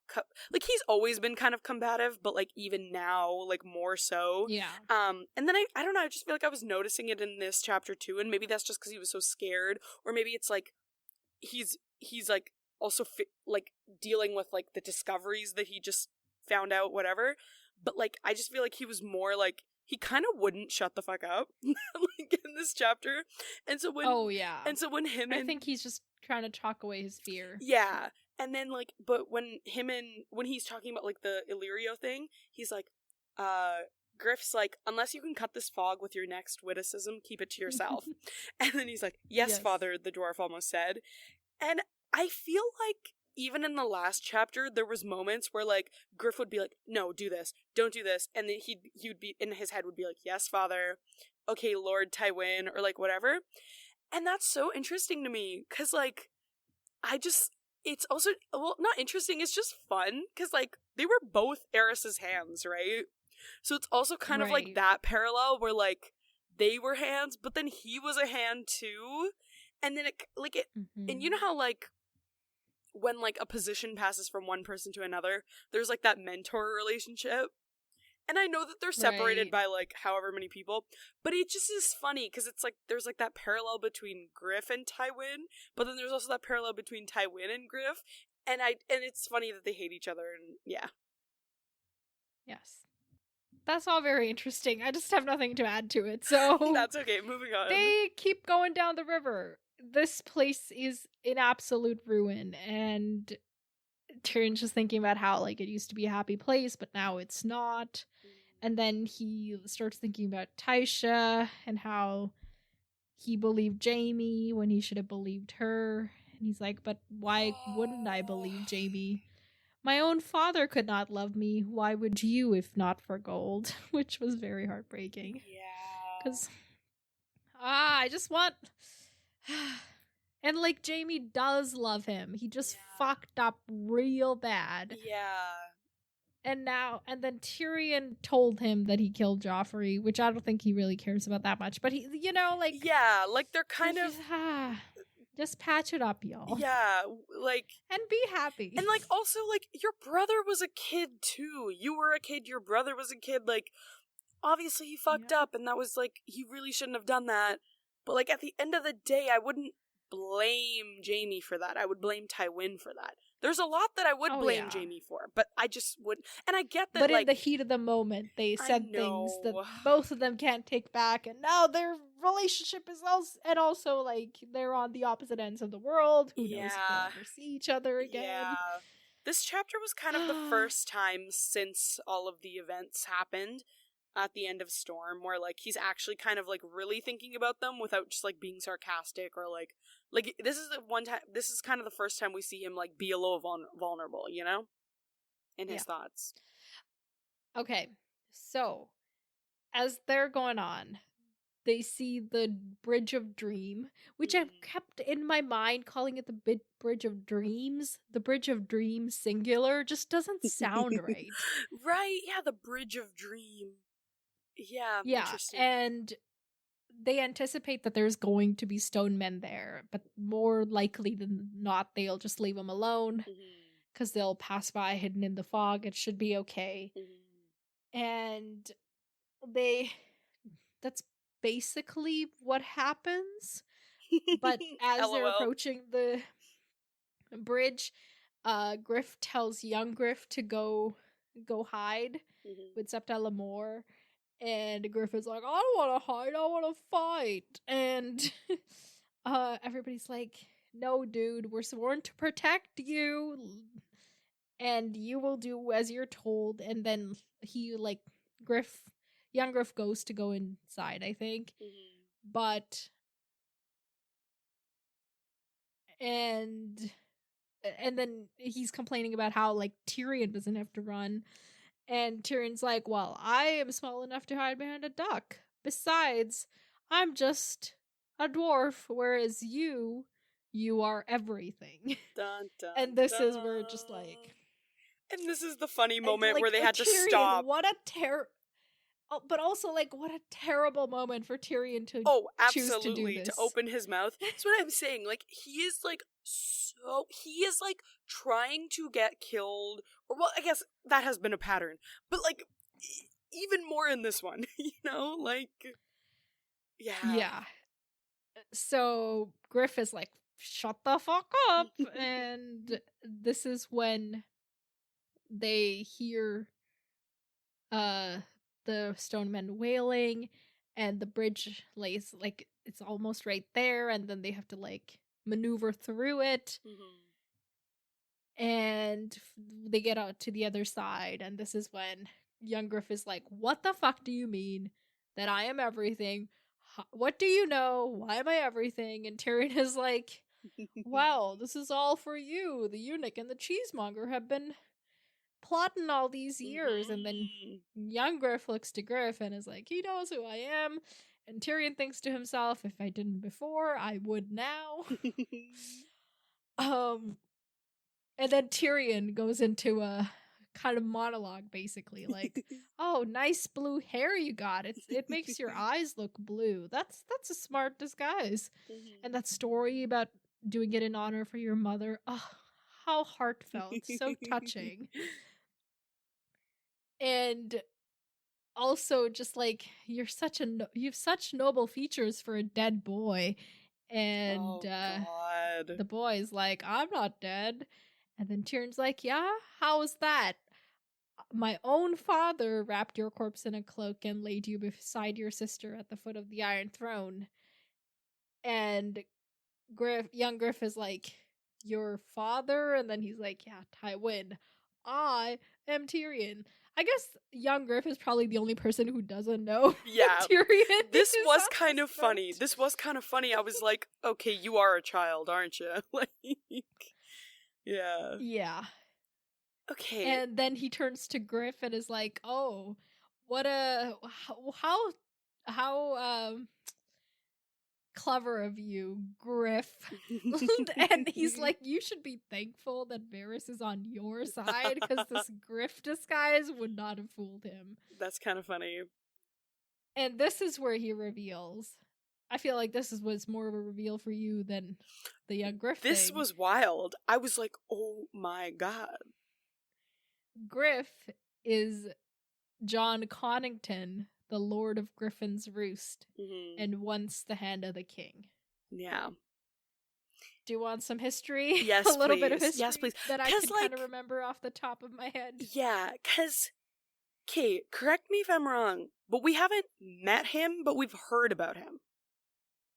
S2: he's always been kind of combative, but, like, even now, like, more so.
S1: Yeah.
S2: And then I don't know, I just feel like I was noticing it in this chapter too, and maybe that's just because he was so scared, or maybe it's, like, he's like, also, like, dealing with, like, the discoveries that he just found out, whatever, but, like, I just feel like he was more, like, he kind of wouldn't shut the fuck up, like, in this chapter, and so when...
S1: Oh, yeah.
S2: And so when him and...
S1: I think he's just trying to talk away his fear.
S2: Yeah. And then, like, but when he's talking about, like, the Illyrio thing, he's like, Griff's like, unless you can cut this fog with your next witticism, keep it to yourself. And then he's like, yes, father, the dwarf almost said. And I feel like even in the last chapter, there was moments where, like, Griff would be like, no, do this, don't do this. And then he would be, in his head would be like, yes, father, okay, Lord Tywin, or, like, whatever. And that's so interesting to me, because, like, it's also, well, not interesting, it's just fun, because, like, they were both Eris's hands, right? So it's also kind of, like, that parallel where, like, they were hands, but then he was a hand, too, and then and you know how, like, when, like, a position passes from one person to another, there's, like, that mentor relationship, and I know that they're separated by, like, however many people, but it just is funny, because it's, like, there's, like, that parallel between Griff and Tywin, but then there's also that parallel between Tywin and Griff, and it's funny that they hate each other, and yeah.
S1: Yes. That's all very interesting. I just have nothing to add to it, so...
S2: That's okay, moving on.
S1: They keep going down the river. This place is in absolute ruin, and Tyrion's just thinking about how, like, it used to be a happy place, but now it's not. And then he starts thinking about Tysha and how he believed Jaime when he should have believed her. And he's like, but why wouldn't I believe Jaime? My own father could not love me. Why would you if not for gold? Which was very heartbreaking.
S2: Yeah.
S1: Because, I just want... And, like, Jaime does love him. He just fucked up real bad.
S2: Yeah.
S1: And then Tyrion told him that he killed Joffrey, which I don't think he really cares about that much. But he, you know, like...
S2: Yeah, like, they're kind of...
S1: Just patch it up, y'all.
S2: Yeah, like...
S1: And be happy.
S2: And, like, also, like, your brother was a kid, too. You were a kid, your brother was a kid, like, obviously he fucked up, and that was, like, he really shouldn't have done that. But, like, at the end of the day, I wouldn't blame Jaime for that. I would blame Tywin for that. There's a lot that I would blame Jaime for, but I just wouldn't. And I get that,
S1: but
S2: like...
S1: in the heat of the moment, they said things that both of them can't take back, and now their relationship is also, like, they're on the opposite ends of the world. Who knows if they'll ever see each other again.
S2: Yeah. This chapter was kind of the first time since all of the events happened at the end of Storm where, like, he's actually kind of, like, really thinking about them without just, like, being sarcastic or, like, this is the one time, this is kind of the first time we see him, like, be a little vulnerable, you know? In his thoughts.
S1: Okay, so, as they're going on, they see the Bridge of Dream, which I've kept in my mind calling it the Bridge of Dreams. The Bridge of Dreams singular just doesn't sound right.
S2: Right, yeah, the Bridge of Dream. Yeah, interesting.
S1: And they anticipate that there's going to be stone men there, but more likely than not, they'll just leave them alone because they'll pass by hidden in the fog. It should be okay. And that's basically what happens. But as they're approaching the bridge, Griff tells young Griff to go hide with Septa Lemore. And Griff is like, I don't want to hide, I want to fight. And everybody's like, no, dude, we're sworn to protect you. And you will do as you're told. And then he, like, young Griff goes to go inside, I think. But... And then he's complaining about how, like, Tyrion doesn't have to run. And Tyrion's like, well, I am small enough to hide behind a duck. Besides, I'm just a dwarf, whereas you are everything.
S2: Dun, dun,
S1: and this is where just, like...
S2: And this is the funny moment where they had to stop.
S1: What a but also, like, what a terrible moment for Tyrion to choose to do this.
S2: To open his mouth. That's what I'm saying. Like, he is, like, trying to get killed. Or, well, I guess that has been a pattern. But, like, even more in this one, you know? Like, yeah.
S1: Yeah. So, Griff is like, shut the fuck up. And this is when they hear, the stone men wailing, and the bridge lays, like, it's almost right there, and then they have to, like, maneuver through it. And they get out to the other side, and this is when young Griff is like, what the fuck do you mean that I am everything? What do you know? Why am I everything? And Tyrion is like, wow, this is all for you. The eunuch and the cheesemonger have been plotting all these years. And then young Griff looks to Griff and is like, he knows who I am. And Tyrion thinks to himself, if I didn't before, I would now. And then Tyrion goes into a kind of monologue, basically, like, oh, nice blue hair you got. It makes your eyes look blue. That's a smart disguise. And that story about doing it in honor for your mother, oh, how heartfelt, so touching. And also, just like, you've such noble features for a dead boy. And the boy's like, I'm not dead. And then Tyrion's like, yeah, how is that? My own father wrapped your corpse in a cloak and laid you beside your sister at the foot of the Iron Throne. And young Griff is like, your father? And then he's like, yeah, Tywin. I am Tyrion. I guess young Griff is probably the only person who doesn't know Tyrion.
S2: This was kind of funny. I was like, okay, you are a child, aren't you? Like, yeah.
S1: Yeah.
S2: Okay.
S1: And then he turns to Griff and is like, oh, what how clever of you, Griff. And he's like, you should be thankful that Varys is on your side, because this Griff disguise would not have fooled him.
S2: That's kind of funny.
S1: And this is where he reveals I feel like was more of a reveal for you than the young Griff
S2: This
S1: thing.
S2: was wild. I was like, oh my god.
S1: Griff is John Connington, the Lord of Griffin's Roost, and once the hand of the king.
S2: Yeah.
S1: Do you want some history?
S2: Yes,
S1: a little
S2: please.
S1: bit of history
S2: Yes, please.
S1: that I can kind of remember off the top of my head.
S2: Yeah, because, Kate, correct me if I'm wrong, but we haven't met him, but we've heard about him.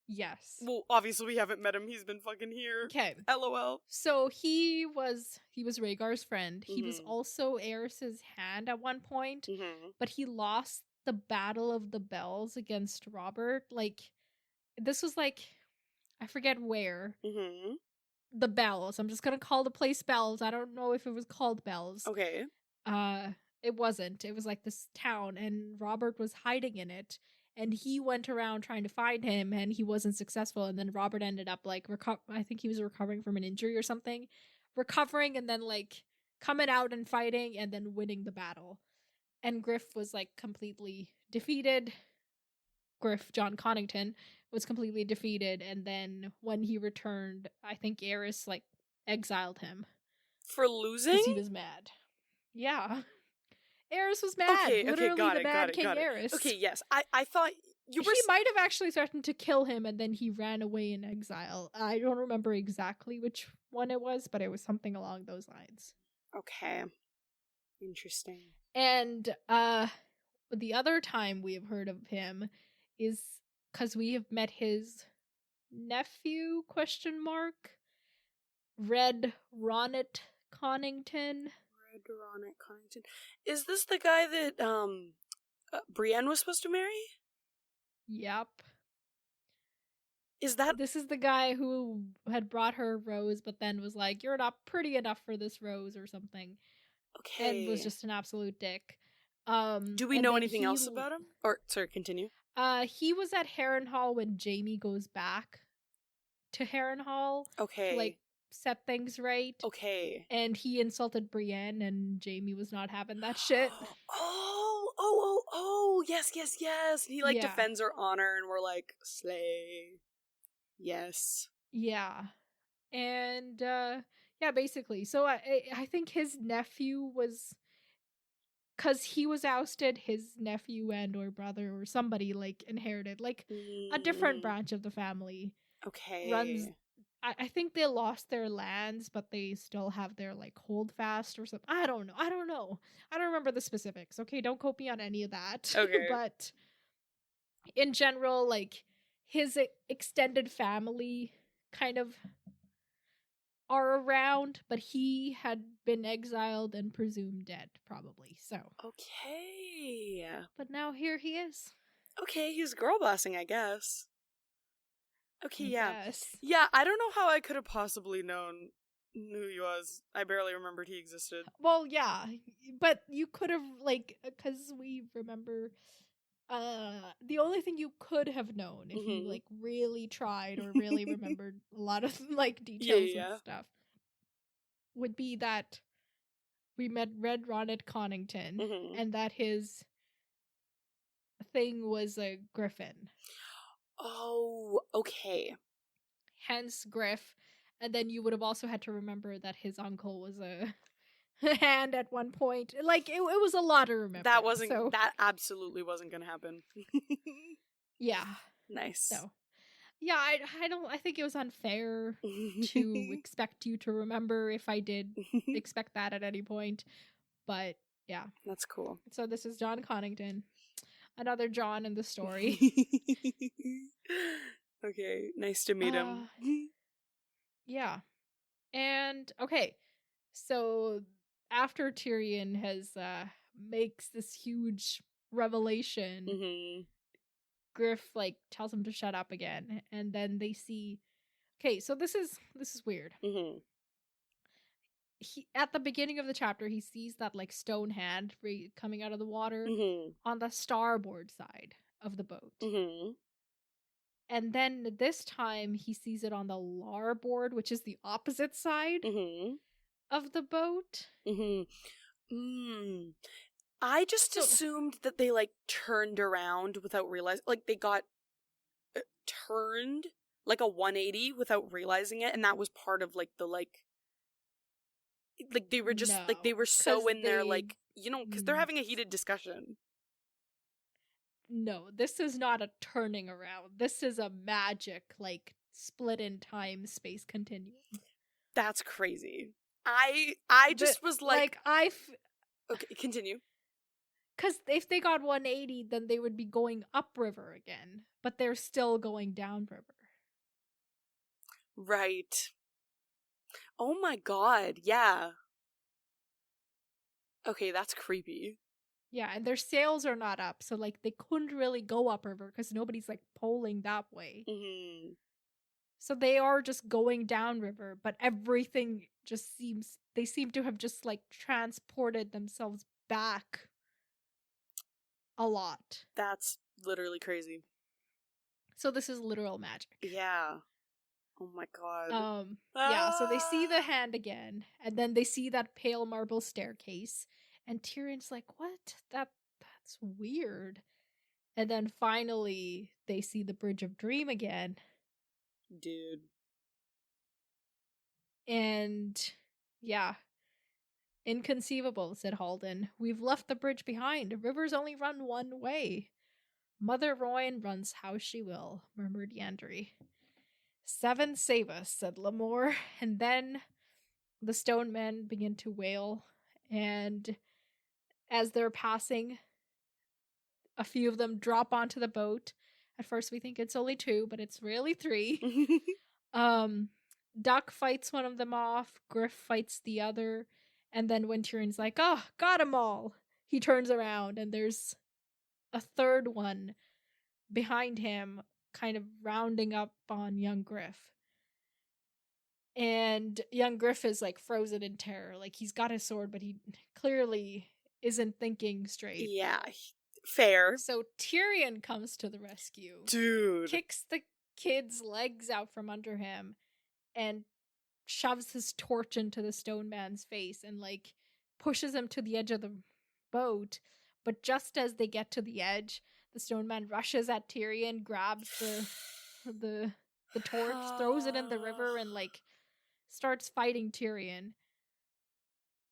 S1: Yes.
S2: Well, obviously we haven't met him. He's been fucking here.
S1: Okay.
S2: LOL.
S1: So he was Rhaegar's friend. He was also Aerys's hand at one point, but he lost the Battle of the Bells against Robert. Like, this was like, I forget where. The Bells. I'm just gonna call the place Bells. I don't know if it was called Bells.
S2: Okay.
S1: It wasn't. It was like this town, and Robert was hiding in it. And he went around trying to find him, and he wasn't successful. And then Robert ended up like I think he was recovering from an injury or something, recovering, and then like coming out and fighting, and then winning the battle. And Griff was like completely defeated. Griff, John Connington, was completely defeated. And then when he returned, I think Aerys like exiled him
S2: for losing.
S1: Because he was mad. Yeah. Aerys was mad.
S2: Okay,
S1: Literally
S2: got
S1: the
S2: it,
S1: mad
S2: got it,
S1: King
S2: got it.
S1: Aerys.
S2: Okay, yes. I thought you were...
S1: He might have actually threatened to kill him, and then he ran away in exile. I don't remember exactly which one it was, but it was something along those lines.
S2: Okay. Interesting.
S1: And the other time we have heard of him is because we have met his nephew, ? Red Ronnet Connington.
S2: Ronnet Connington. Is this the guy that Brienne was supposed to marry?
S1: Yep.
S2: This
S1: is the guy who had brought her a rose, but then was like, "You're not pretty enough for this rose," or something.
S2: Okay.
S1: And was just an absolute dick.
S2: Do we know anything else about him? Or sorry, continue.
S1: He was at Harrenhal when Jaime goes back to Harrenhal.
S2: Okay.
S1: To, like, set things right.
S2: Okay.
S1: And he insulted Brienne, and Jaime was not having that shit.
S2: Yes. He defends her honor, and we're like, slay. Yes.
S1: Yeah. And basically. So I think his nephew was, because he was ousted, his nephew and or brother or somebody like inherited like a different branch of the family.
S2: Okay.
S1: Runs. I think they lost their lands, but they still have their like holdfast or something. I don't know. I don't remember the specifics. Okay, don't quote me on any of that.
S2: Okay.
S1: But in general, like his extended family kind of are around, but he had been exiled and presumed dead, probably. So
S2: okay.
S1: But now here he is.
S2: Okay, he's girl bossing, I guess. Okay, yeah.
S1: Yes.
S2: Yeah, I don't know how I could have possibly known who he was. I barely remembered he existed.
S1: Well, yeah, but you could have, like, because we remember, the only thing you could have known if you, like, really tried or really remembered a lot of, like, details and stuff would be that we met Red Ronnet Connington and that his thing was a griffin.
S2: Oh, okay.
S1: Hence Griff. And then you would have also had to remember that his uncle was a hand at one point. Like, it was a lot to remember.
S2: That absolutely wasn't gonna happen.
S1: Yeah.
S2: Nice.
S1: So, yeah, I think it was unfair to expect you to remember if I did expect that at any point. But, yeah.
S2: That's cool.
S1: So this is John Connington. Another John in the story.
S2: Okay, nice to meet him.
S1: Yeah. And, okay, so after Tyrion has makes this huge revelation, Griff, like, tells him to shut up again, and then they see... Okay, so this is weird. He, at the beginning of the chapter, he sees that, like, stone hand coming out of the water on the starboard side of the boat. And then this time, he sees it on the larboard, which is the opposite side of the boat.
S2: I just assumed that they, like, turned around without realizing... Like, they got turned like a 180 without realizing it, and that was part of like the like they were just
S1: No,
S2: like they were so
S1: 'cause
S2: in there, like, you know, because they're
S1: Mm.
S2: having a heated discussion.
S1: No, this is not a turning around. This is a magic, like, split in time space continuum.
S2: That's crazy. I just was like, okay, continue.
S1: Because if they got 180, then they would be going upriver again, but they're still going downriver.
S2: Right. Oh my god, yeah. Okay, that's creepy.
S1: Yeah, and their sails are not up, so like they couldn't really go upriver because nobody's like poling that way.
S2: Mm-hmm.
S1: So they are just going downriver, but everything just they seem to have just like transported themselves back a lot.
S2: That's literally crazy.
S1: So this is literal magic.
S2: Yeah. Oh my god.
S1: Yeah, so they see the hand again, and then they see that pale marble staircase, and Tyrion's like, "What? That's weird." And then finally they see the Bridge of Dream again.
S2: Dude.
S1: And yeah, inconceivable, said Halden. We've left the bridge behind. Rivers only run one way. Mother Royan runs how she will, murmured Yandere. 7 save us, said Lamore. And then the stone men begin to wail, and as they're passing, a few of them drop onto the boat. At first we think it's only 2, but it's really 3. Duck fights one of them off, Griff fights the other, and then when Tyrion's like, "Oh, got 'em all," he turns around and there's a third one behind him, kind of rounding up on young Griff. And young Griff is like frozen in terror. Like he's got his sword, but he clearly isn't thinking straight.
S2: Yeah, fair.
S1: So Tyrion comes to the rescue.
S2: Dude.
S1: Kicks the kid's legs out from under him and shoves his torch into the stone man's face and like pushes him to the edge of the boat. But just as they get to the edge, the stone man rushes at Tyrion, grabs the torch, throws it in the river, and like starts fighting Tyrion.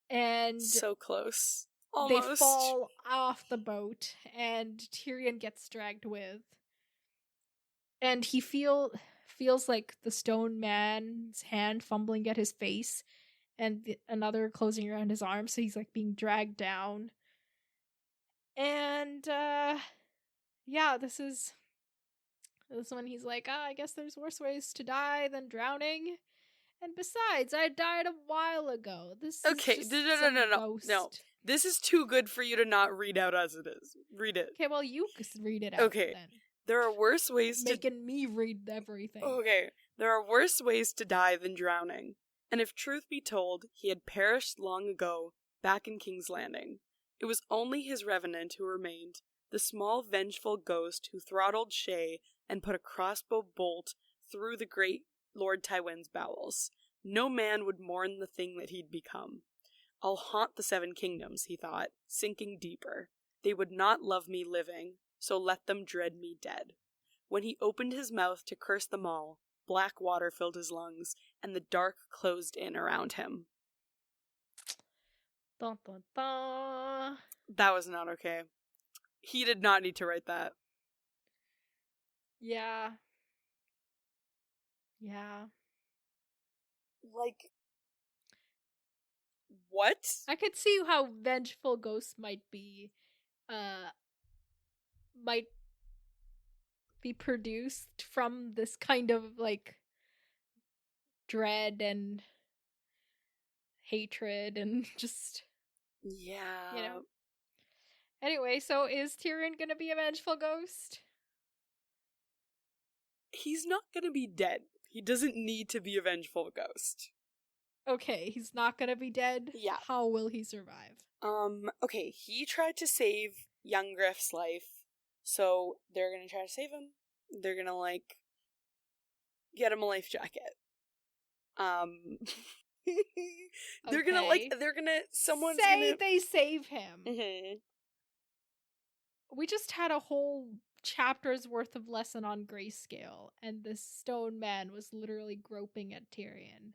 S1: And
S2: so close. Almost.
S1: They fall off the boat, and Tyrion gets dragged with. And he feels like the stone man's hand fumbling at his face, and another closing around his arm, so he's like being dragged down. And yeah, this is when he's like, I guess there's worse ways to die than drowning. And besides, I died a while ago. This is
S2: okay.
S1: just
S2: No. This is too good for you to not read out as it is. Read it.
S1: Okay, well, you read it out.
S2: Okay.
S1: Then.
S2: There are worse ways
S1: Making me read everything.
S2: Okay. There are worse ways to die than drowning. And if truth be told, he had perished long ago, back in King's Landing. It was only his revenant who remained, the small vengeful ghost who throttled Shay and put a crossbow bolt through the great Lord Tywin's bowels. No man would mourn the thing that he'd become. I'll haunt the 7 kingdoms, he thought, sinking deeper. They would not love me living, so let them dread me dead. When he opened his mouth to curse them all, black water filled his lungs, and the dark closed in around him.
S1: Dun, dun, dun.
S2: That was not okay. He did not need to write that.
S1: Yeah. Yeah.
S2: Like, what?
S1: I could see how vengeful ghosts might be produced from this kind of like dread and hatred and just,
S2: yeah,
S1: you know. Anyway, so is Tyrion gonna be a vengeful ghost?
S2: He's not gonna be dead. He doesn't need to be a vengeful ghost.
S1: Okay, he's not gonna be dead?
S2: Yeah.
S1: How will he survive?
S2: Okay, he tried to save young Griff's life, so they're gonna try to save him. They're gonna, like, get him a life jacket. They're gonna, like, someone's
S1: Say
S2: gonna...
S1: they save him.
S2: Mm-hmm.
S1: We just had a whole chapter's worth of lesson on grayscale, and this stone man was literally groping at Tyrion.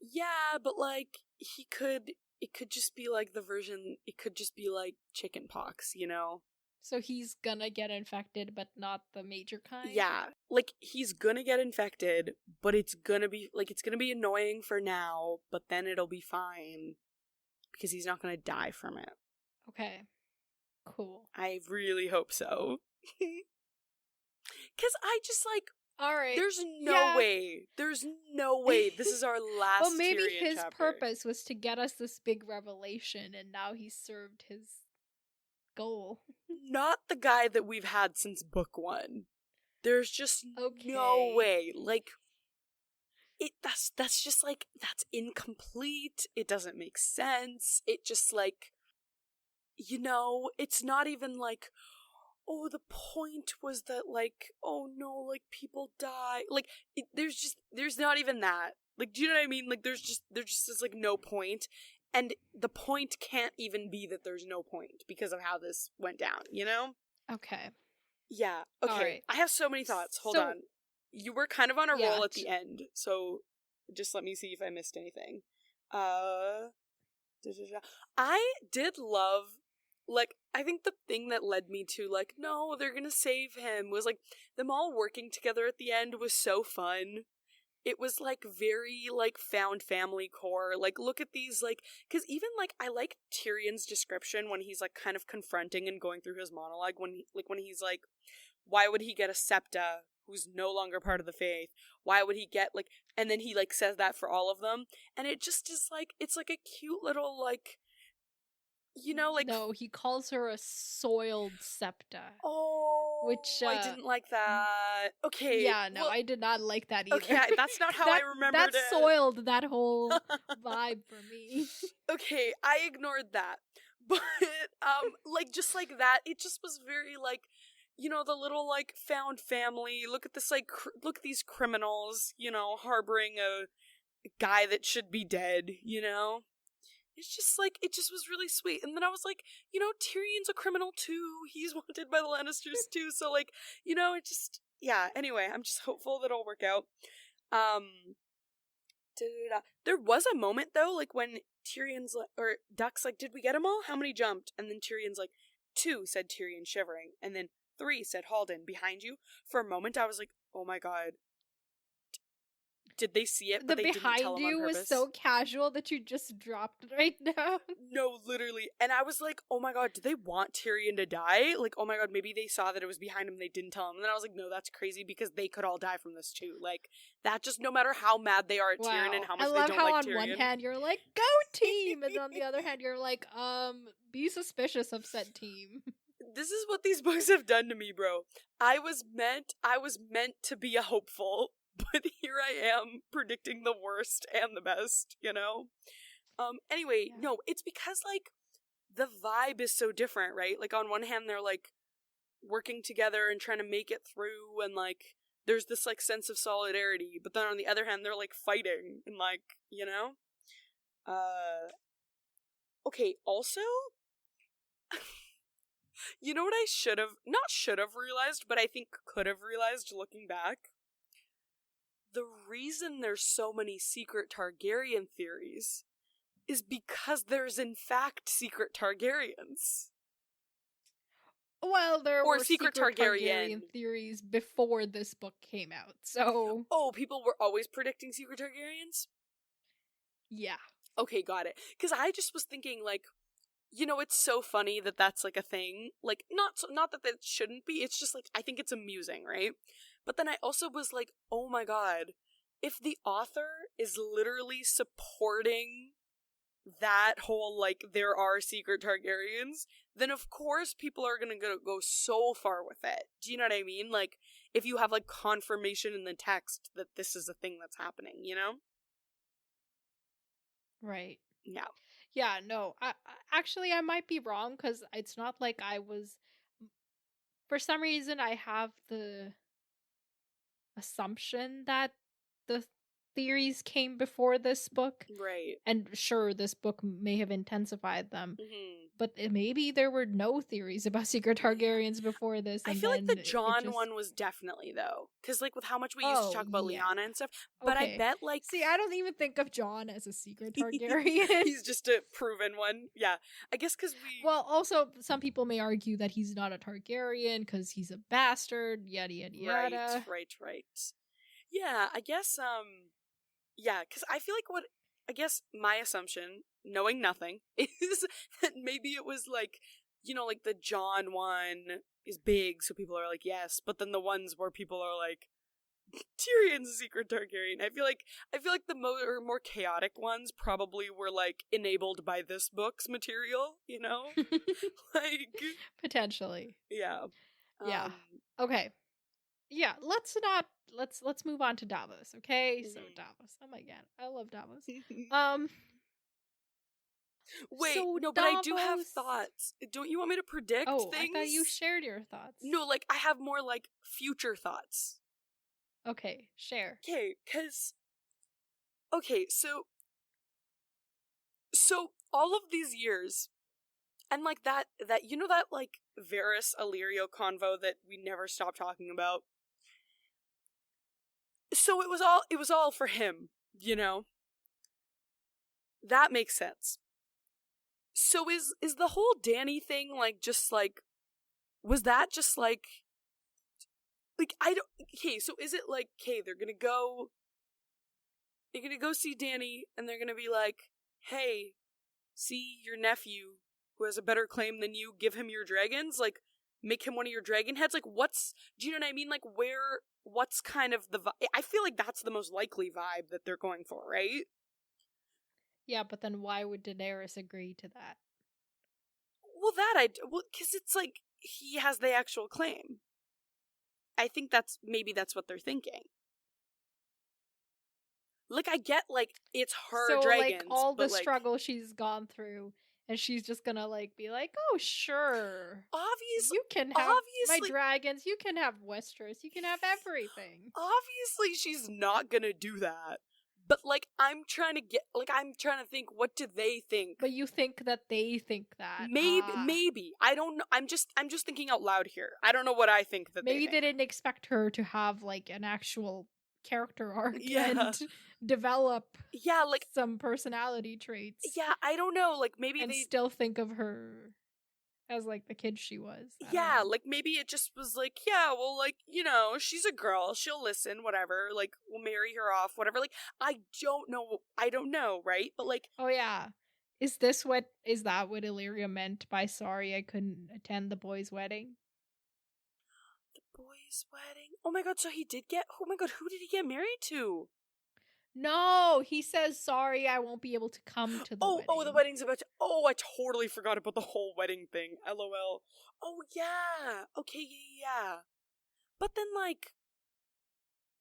S2: Yeah, but like it could just be like the version. It could just be like chicken pox, you know.
S1: So he's gonna get infected, but not the major kind?
S2: Yeah, like he's gonna get infected, but it's gonna be annoying for now, but then it'll be fine because he's not gonna die from it.
S1: Okay. Cool.
S2: I really hope so. Because I just like,
S1: alright.
S2: There's no way this is our last
S1: well, maybe
S2: Tyrion
S1: his
S2: chapter.
S1: purpose was to get us this big revelation, and now he's served his goal.
S2: Not the guy that we've had since book 1. There's just no way. Like, that's just like, that's incomplete. It doesn't make sense. It just like, you know, it's not even like, oh, the point was that like, oh no, like people die. Like, there's not even that. Like, do you know what I mean? Like, there just is like no point. And the point can't even be that there's no point because of how this went down, you know?
S1: Okay.
S2: Yeah. Okay.
S1: Right.
S2: I have so many thoughts. Hold on. You were kind of on a roll at the end, so just let me see if I missed anything. I did love, like, I think the thing that led me to, like, no, they're gonna save him was, like, them all working together at the end was so fun. It was, like, very, like, found family core. Like, look at these, like, because even, like, I like Tyrion's description when he's, like, kind of confronting and going through his monologue when he's, like, why would he get a septa who's no longer part of the faith? Why would he get, like, and then he, like, says that for all of them. And it just is, like, it's, like, a cute little, like, you know, like...
S1: No, he calls her a soiled septa.
S2: Oh,
S1: which,
S2: I didn't like that. Okay.
S1: Yeah, no, well, I did not like that either.
S2: Okay, that's not how I remembered it.
S1: That soiled that whole vibe for me.
S2: Okay, I ignored that. But, like, just like that, it just was very, like, you know, the little, like, found family, look at this, like, look at these criminals, you know, harboring a guy that should be dead, you know? It's just, like, it just was really sweet. And then I was like, you know, Tyrion's a criminal too. He's wanted by the Lannisters too. So, like, you know, it just, yeah. Anyway, I'm just hopeful that it'll work out. There was a moment, though, like, when Tyrion's, like, or Duck's like, did we get them all? How many jumped? And then Tyrion's like, 2, said Tyrion, shivering. And then 3, said Halden, behind you. For a moment, I was like, oh my god. Did they see it, but they didn't tell him on purpose? The behind you
S1: was so casual that you just dropped it right now.
S2: No, literally. And I was like, oh my god, did they want Tyrion to die? Like, oh my god, maybe they saw that it was behind him, they didn't tell him. And then I was like, no, that's crazy because they could all die from this too. Like, that just, no matter how mad they are at Tyrion and how much they don't like Tyrion. I love how
S1: on one hand you're like, go team! And on the other hand you're like, be suspicious of said team.
S2: This is what these books have done to me, bro. I was meant to be a hopeful. But here I am predicting the worst and the best, you know? Anyway, yeah. No, it's because, like, the vibe is so different, right? Like, on one hand, they're, like, working together and trying to make it through, and, like, there's this, like, sense of solidarity. But then on the other hand, they're, like, fighting, and, like, you know? Okay, also... you know what I not should have realized, but I think could have realized looking back? The reason there's so many secret Targaryen theories is because there's in fact secret Targaryens.
S1: Well, there were secret Targaryen theories before this book came out, so...
S2: Oh, people were always predicting secret Targaryens?
S1: Yeah.
S2: Okay, got it. Because I just was thinking, like, you know, it's so funny that that's, like, a thing. Like, not that that shouldn't be, it's just, like, I think it's amusing, right? But then I also was like, oh my god, if the author is literally supporting that whole, like, there are secret Targaryens, then of course people are gonna go so far with it. Do you know what I mean? Like, if you have, like, confirmation in the text that this is a thing that's happening, you know?
S1: Right.
S2: Yeah.
S1: Yeah, no, actually I might be wrong, because it's not like I was... For some reason, I have the assumption that the theories came before this book.
S2: Right.
S1: And sure, this book may have intensified them.
S2: Mm-hmm.
S1: But maybe there were no theories about secret Targaryens before this. And
S2: I feel like the
S1: then
S2: Jon one was definitely, though. Because, like, with how much we used to
S1: Oh,
S2: talk about
S1: yeah.
S2: Lyanna and stuff. But I
S1: Okay.
S2: bet, like...
S1: See, I don't even think of Jon as a secret Targaryen.
S2: He's just a proven one. Yeah. I guess because we...
S1: Well, also, some people may argue that he's not a Targaryen because he's a bastard, yada yada yada.
S2: Right. Yeah, I guess, yeah, because I feel like what... I guess my assumption, knowing nothing, is that maybe it was, like, you know, like, the Jon one is big, so people are like, yes, but then the ones where people are like, Tyrion's a secret Targaryen. I feel like the more chaotic ones probably were, like, enabled by this book's material, you know? Like...
S1: Potentially.
S2: Yeah.
S1: Yeah. Okay. Yeah, let's move on to Davos, okay? So Davos. Oh my god, I love Davos.
S2: Wait,
S1: so
S2: no, but I do have
S1: Davos-
S2: thoughts. Don't you want me to predict
S1: Oh,
S2: things?
S1: I thought you shared your thoughts.
S2: No, like, I have more, like, future thoughts.
S1: Okay, share.
S2: Okay, because... Okay, so all of these years, and, like, that, you know that, like, Varys Illyrio convo that we never stopped talking about? So it was all for him, you know? That makes sense. So is the whole Dany thing, like, just, like, was that just, like, I don't, okay, so is it, like, okay, they're gonna go see Dany, and they're gonna be like, hey, see your nephew, who has a better claim than you, give him your dragons, like, make him one of your dragon heads, like, do you know what I mean, like, what's kind of the vibe? I feel like that's the most likely vibe that they're going for, right?
S1: Yeah, but then why would Daenerys agree to that?
S2: Well, because it's like, he has the actual claim. I think maybe that's what they're thinking. Like, I get, like, it's her dragons.
S1: Like, all the
S2: like,
S1: struggle she's gone through, and she's just gonna, like, be like, oh, sure.
S2: Obviously.
S1: You can have my dragons, you can have Westeros, you can have everything.
S2: Obviously, she's not gonna do that. But, like, I'm trying to think, what do they think?
S1: But you think that they think that.
S2: Maybe. I don't know. I'm just thinking out loud here. I don't know what I think that
S1: maybe
S2: they think.
S1: they didn't expect her to have, like, an actual character arc and develop
S2: like,
S1: some personality traits.
S2: Yeah, I don't know. Like, maybe
S1: and
S2: they
S1: still think of her as, like, the kid she was.
S2: Yeah, like, maybe it just was like, yeah, well, like, you know, she's a girl, she'll listen, whatever, like, we'll marry her off, whatever, like, I don't know, right? But, like...
S1: Oh, yeah. Is that what Illyria meant by sorry I couldn't attend the boy's wedding?
S2: The boy's wedding? Oh my god, so he did get... Oh my god, who did he get married to?
S1: No, he says, sorry, I won't be able to come to the wedding.
S2: Oh, the wedding's about to... Oh, I totally forgot about the whole wedding thing. LOL. Oh, yeah. Okay, yeah. But then, like...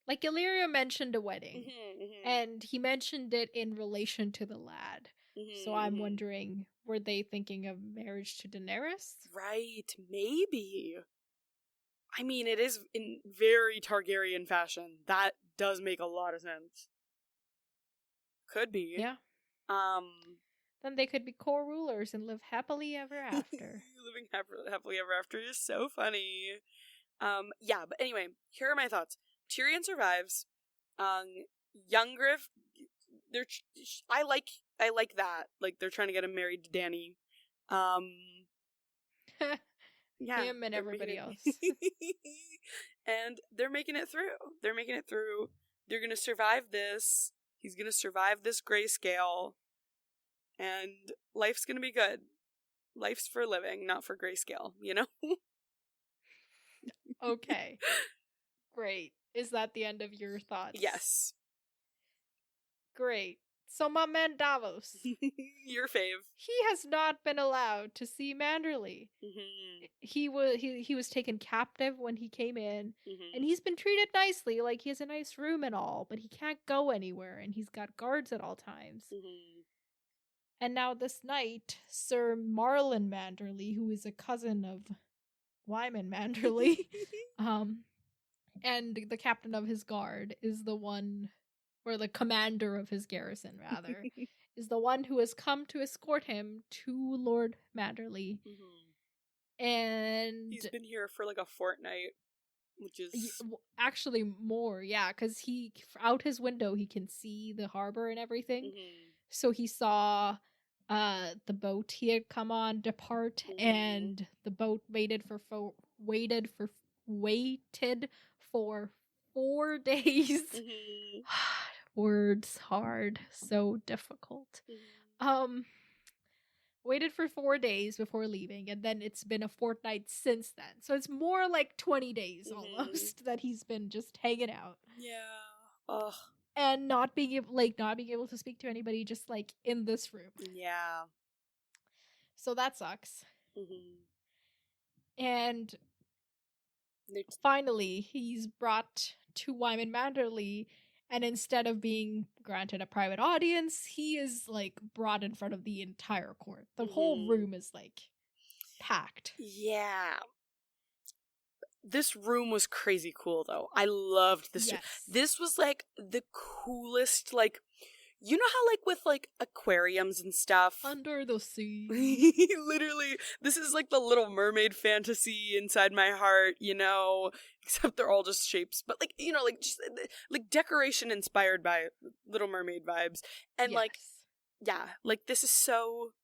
S1: Like, Illyria mentioned a wedding, and he mentioned it in relation to the lad. So I'm wondering, were they thinking of marriage to Daenerys?
S2: Right, maybe. I mean, it is in very Targaryen fashion. That does make a lot of sense. Could be.
S1: Yeah. Then they could be co-rulers and live happily ever after.
S2: Living happily ever after is so funny. Yeah, but anyway, here are my thoughts. Tyrion survives. Young Griff, I like that. Like, they're trying to get him married to Dany. Yeah,
S1: him and everybody else.
S2: And they're making it through. They're gonna survive this. He's gonna survive this grayscale. And life's gonna be good. Life's for living, not for grayscale, you know?
S1: Okay. Great. Is that the end of your thoughts?
S2: Yes.
S1: Great. So my man Davos.
S2: Your fave.
S1: He has not been allowed to see Manderley. He was taken captive when he came in, and he's been treated nicely, like he has a nice room and all, but he can't go anywhere, and he's got guards at all times. And now this night, Sir Marlon Manderley, who is a cousin of Wyman Manderley, and the captain of his guard, is the one or the commander of his garrison, rather, is the one who has come to escort him to Lord Manderley. And
S2: he's been here for like a fortnight, which is
S1: actually more, yeah, because he, out his window, he can see the harbor and everything. So he saw the boat he had come on depart, and the boat waited for 4 days. Words hard, so difficult. Waited for 4 days before leaving, and then it's been a fortnight since then. So it's more like 20 days almost that he's been just hanging out.
S2: Yeah. Ugh.
S1: And not being able to speak to anybody, just like in this room.
S2: Yeah.
S1: So that sucks. And finally, he's brought to Wyman Manderley, and instead of being granted a private audience, he is like brought in front of the entire court. The whole room is like packed.
S2: Yeah. This room was crazy cool, though. I loved this.
S1: Yes.
S2: This was like the coolest, like, you know how, like, with, like, aquariums and stuff?
S1: Under the sea.
S2: Literally, this is like the Little Mermaid fantasy inside my heart, you know? Except they're all just shapes. But, like, you know, like, just, like, decoration inspired by Little Mermaid vibes. And,
S1: yes.
S2: like, yeah, like, this is so...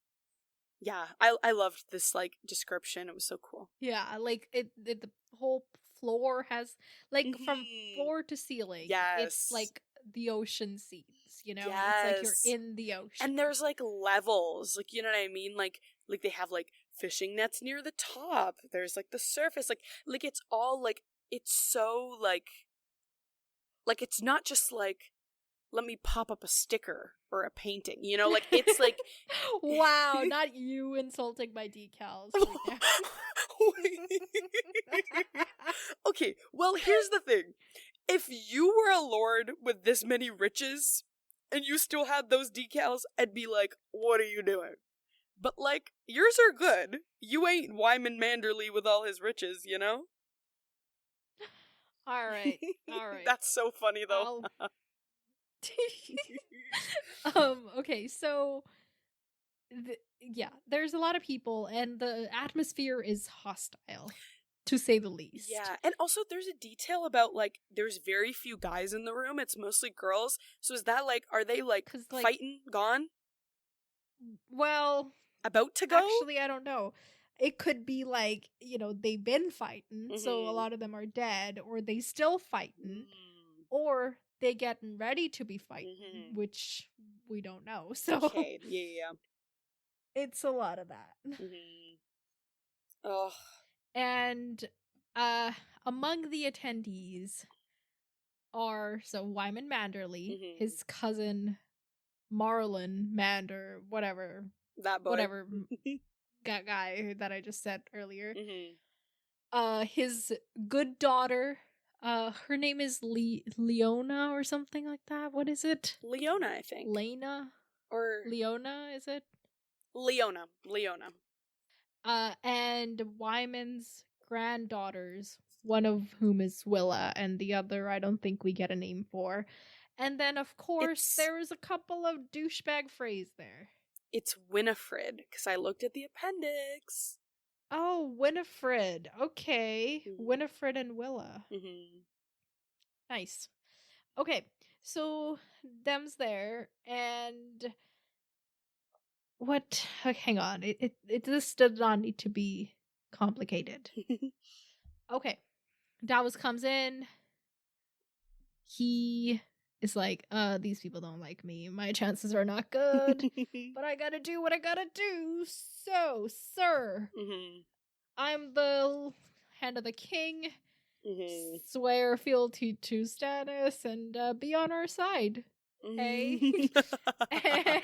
S2: Yeah, I loved this, like, description. It was so cool.
S1: Yeah, like, the whole floor has, like, from floor to ceiling.
S2: Yes.
S1: It's, like, the ocean scenes, you know?
S2: Yes.
S1: It's like you're in the ocean.
S2: And there's, like, levels. Like, you know what I mean? Like they have, like, fishing nets near the top. There's, like, the surface. Like, it's all, like, it's so, like, it's not just, like, let me pop up a sticker or a painting, you know? Like, it's like...
S1: Wow, not you insulting my decals right now.
S2: Okay, well, here's the thing. If you were a lord with this many riches, and you still had those decals, I'd be like, what are you doing? But, like, yours are good. You ain't Wyman Manderley with all his riches, you know?
S1: Alright.
S2: That's so funny, though.
S1: Okay, so there's a lot of people, and the atmosphere is hostile, to say the least.
S2: Yeah, and also there's a detail about, like, there's very few guys in the room. It's mostly girls. So is that, like, are they, like, fighting, gone?
S1: Well,
S2: about to go?
S1: Actually, I don't know. It could be, like, you know, they've been fighting, so a lot of them are dead, or they still fighting, or they getting ready to be fighting, which we don't know. So
S2: okay, yeah.
S1: It's a lot of that.
S2: Ugh.
S1: And among the attendees are Wyman Manderley, his cousin Marlon Mander, whatever.
S2: That boy.
S1: Whatever guy that I just said earlier. His good daughter, her name is Leona or something like that. What is it?
S2: Leona, I think.
S1: Lena?
S2: Or
S1: Leona, is it?
S2: Leona.
S1: And Wyman's granddaughters, one of whom is Willa, and the other I don't think we get a name for. And then, of course, there was a couple of douchebag phrase there.
S2: It's Winifred, because I looked at the appendix.
S1: Oh, Winifred. Okay. Winifred and Willa. Nice. Okay, so them's there, and what? Hang on. This does not need to be complicated. Okay. Davos comes in. He is like, these people don't like me. My chances are not good. But I gotta do what I gotta do. So, sir, I'm the hand of the king. Swear fealty to Stannis and be on our side. Hey. And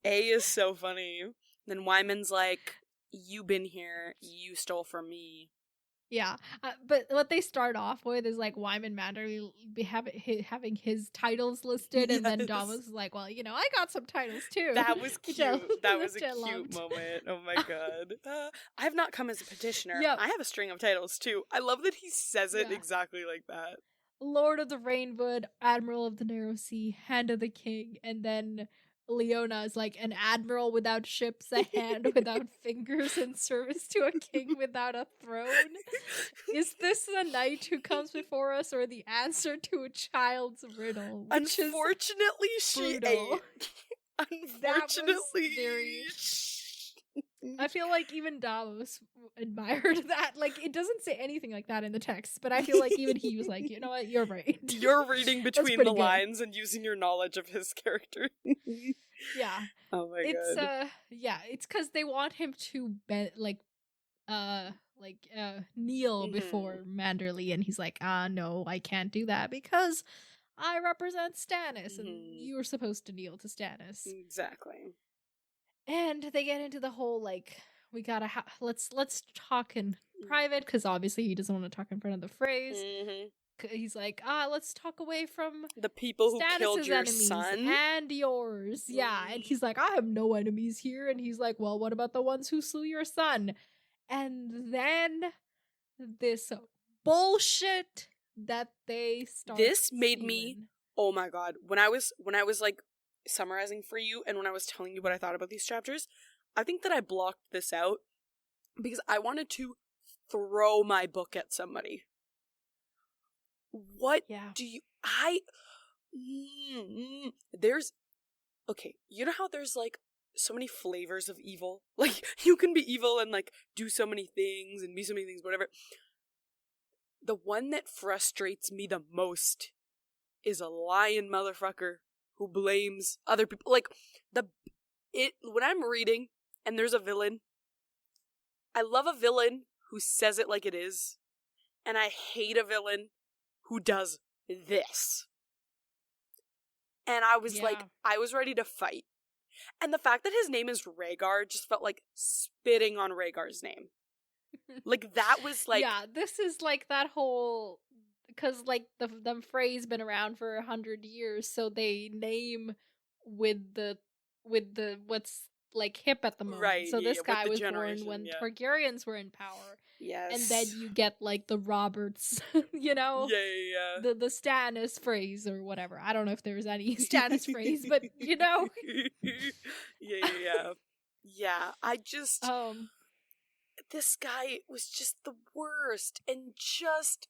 S2: A is so funny. Then Wyman's like, you been here, you stole from me.
S1: Yeah, but what they start off with is like Wyman Manderley having his titles listed, and then Davos is like, well, you know, I got some titles too.
S2: That was cute. That was a cute moment. Oh my god. I have not come as a petitioner. Yep. I have a string of titles too. I love that he says it exactly like that.
S1: Lord of the Rainwood, Admiral of the Narrow Sea, Hand of the King, and then Leona is like an admiral without ships, a hand without fingers, in service to a king without a throne. Is this the knight who comes before us, or the answer to a child's riddle? Which
S2: Unfortunately, she
S1: brutal.
S2: ate. Unfortunately,
S1: very... I feel like even Davos admired that. Like, it doesn't say anything like that in the text, but I feel like even he was like, you know what, you're right.
S2: You're reading between the lines and using your knowledge of his character.
S1: Yeah.
S2: Oh my
S1: god. It's because they want him to kneel before Manderley, and he's like, no, I can't do that because I represent Stannis, and you're supposed to kneel to Stannis.
S2: Exactly.
S1: And they get into the whole, like, we gotta let's talk in private, because obviously he doesn't want to talk in front of the phrase. He's like, let's talk away from
S2: the people who
S1: Stannis'
S2: killed your
S1: enemies
S2: son
S1: and yours. Yeah, and he's like, I have no enemies here. And he's like, well, what about the ones who slew your son? And then this bullshit that they start.
S2: This made me, oh my god, when I was like summarizing for you and when I was telling you what I thought about these chapters, I think that I blocked this out because I wanted to throw my book at somebody. What do you... There's... Okay, you know how there's, like, so many flavors of evil? Like, you can be evil and, like, do so many things and be so many things, whatever. The one that frustrates me the most is a lying motherfucker who blames other people. Like, when I'm reading and there's a villain, I love a villain who says it like it is, and I hate a villain who does this. And I was like, I was ready to fight. And the fact that his name is Rhaegar just felt like spitting on Rhaegar's name. Like, that was like...
S1: Yeah, this is like that whole... Because, like, the phrase been around for 100 years, so they name with the what's, like, hip at the moment.
S2: Right,
S1: so this guy was born when Targaryens were in power.
S2: Yes.
S1: And then you get, like, the Roberts, you know?
S2: Yeah.
S1: The Stannis phrase or whatever. I don't know if there's any Stannis phrase, but, you know?
S2: Yeah, I just... This guy was just the worst, and just,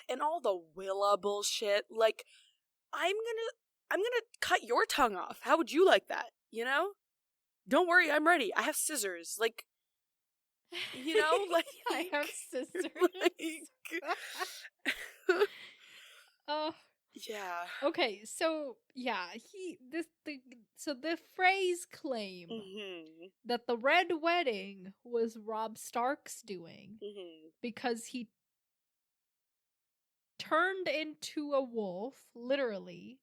S2: and all the Willa bullshit. Like, I'm gonna cut your tongue off. How would you like that? You know? Don't worry, I'm ready. I have scissors. Like, you know, like...
S1: I have scissors.
S2: Yeah.
S1: Okay, so the phrase claim that the Red Wedding was Robb Stark's doing because he turned into a wolf, literally,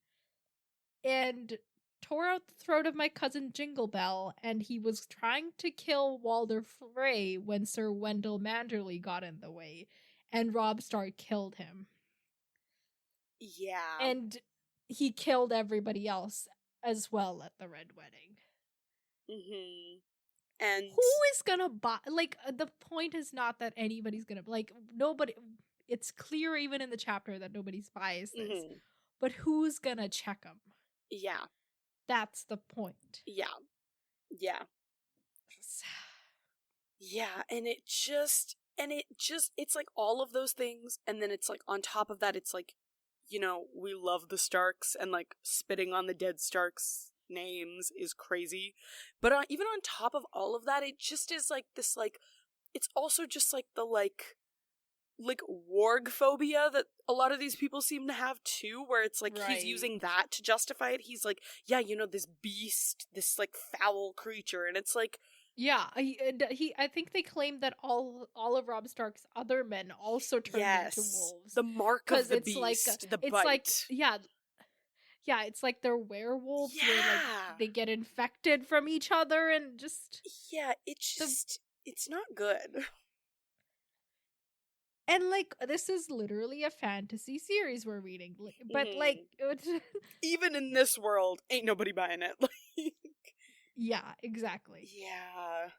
S1: and tore out the throat of my cousin Jingle Bell, and he was trying to kill Walder Frey when Sir Wendell Manderley got in the way, and Robb Stark killed him.
S2: Yeah.
S1: And he killed everybody else as well at the Red Wedding. And who is gonna buy... Like, the point is not that anybody's gonna... Like, nobody... It's clear even in the chapter that nobody's buys this. But who's gonna check them?
S2: Yeah.
S1: That's the point.
S2: Yeah. And it's like all of those things, and then it's like on top of that, it's like, you know, we love the Starks, and like spitting on the dead Starks' names is crazy. But even on top of all of that, it just is like this, like, it's also just like the like warg phobia that a lot of these people seem to have too, where it's like he's using that to justify it. He's like, yeah, you know, this beast, this like foul creature, and it's like, yeah, I think they claimed that all of Robb Stark's other men also turned into wolves. The mark of the beast, the bite.
S1: Like, it's like they're werewolves where like they get infected from each other and just...
S2: Yeah, it's not good.
S1: And, like, this is literally a fantasy series we're reading. But, like...
S2: Even in this world, ain't nobody buying it.
S1: Yeah, exactly.
S2: Yeah.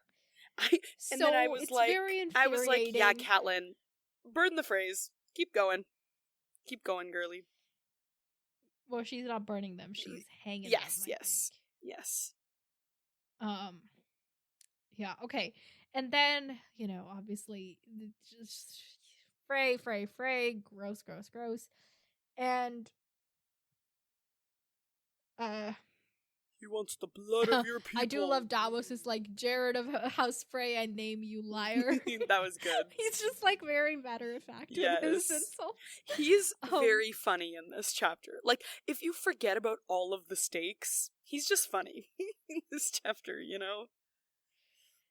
S2: And then I was like,
S1: very infuriating.
S2: yeah, Catelyn, burn the phrase. Keep going. Keep going, girly.
S1: Well, she's not burning them. She's hanging
S2: Yes,
S1: them,
S2: yes.
S1: Yeah, okay. And then, obviously, just Frey, gross. And,
S2: he wants the blood of your people.
S1: I do love Davos is like, Jared of House Frey, I name you liar.
S2: That was good.
S1: He's just like very matter of fact with his insults.
S2: He's very funny in this chapter. Like, if you forget about all of the stakes, he's just funny in this chapter,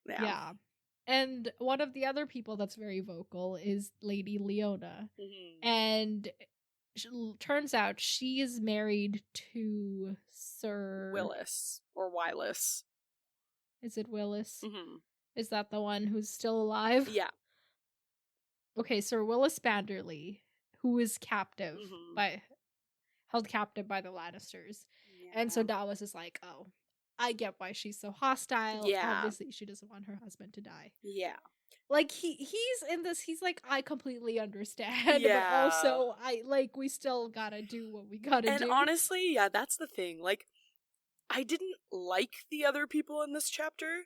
S1: Yeah. And one of the other people that's very vocal is Lady Leona.
S2: Mm-hmm.
S1: And turns out she is married to Sir
S2: Willis or Wylis.
S1: Is it Willis?
S2: Mm-hmm.
S1: Is that the one who's still alive?
S2: Yeah.
S1: Okay, Sir Willis Banderly, who is captive held captive by the Lannisters. Yeah. And so Davos is like, oh, I get why she's so hostile. Yeah. Obviously, she doesn't want her husband to die.
S2: Yeah.
S1: Like, he's in this, he's like, I completely understand. Yeah. But also, we still gotta do what we gotta do.
S2: And honestly, yeah, that's the thing. Like, I didn't like the other people in this chapter,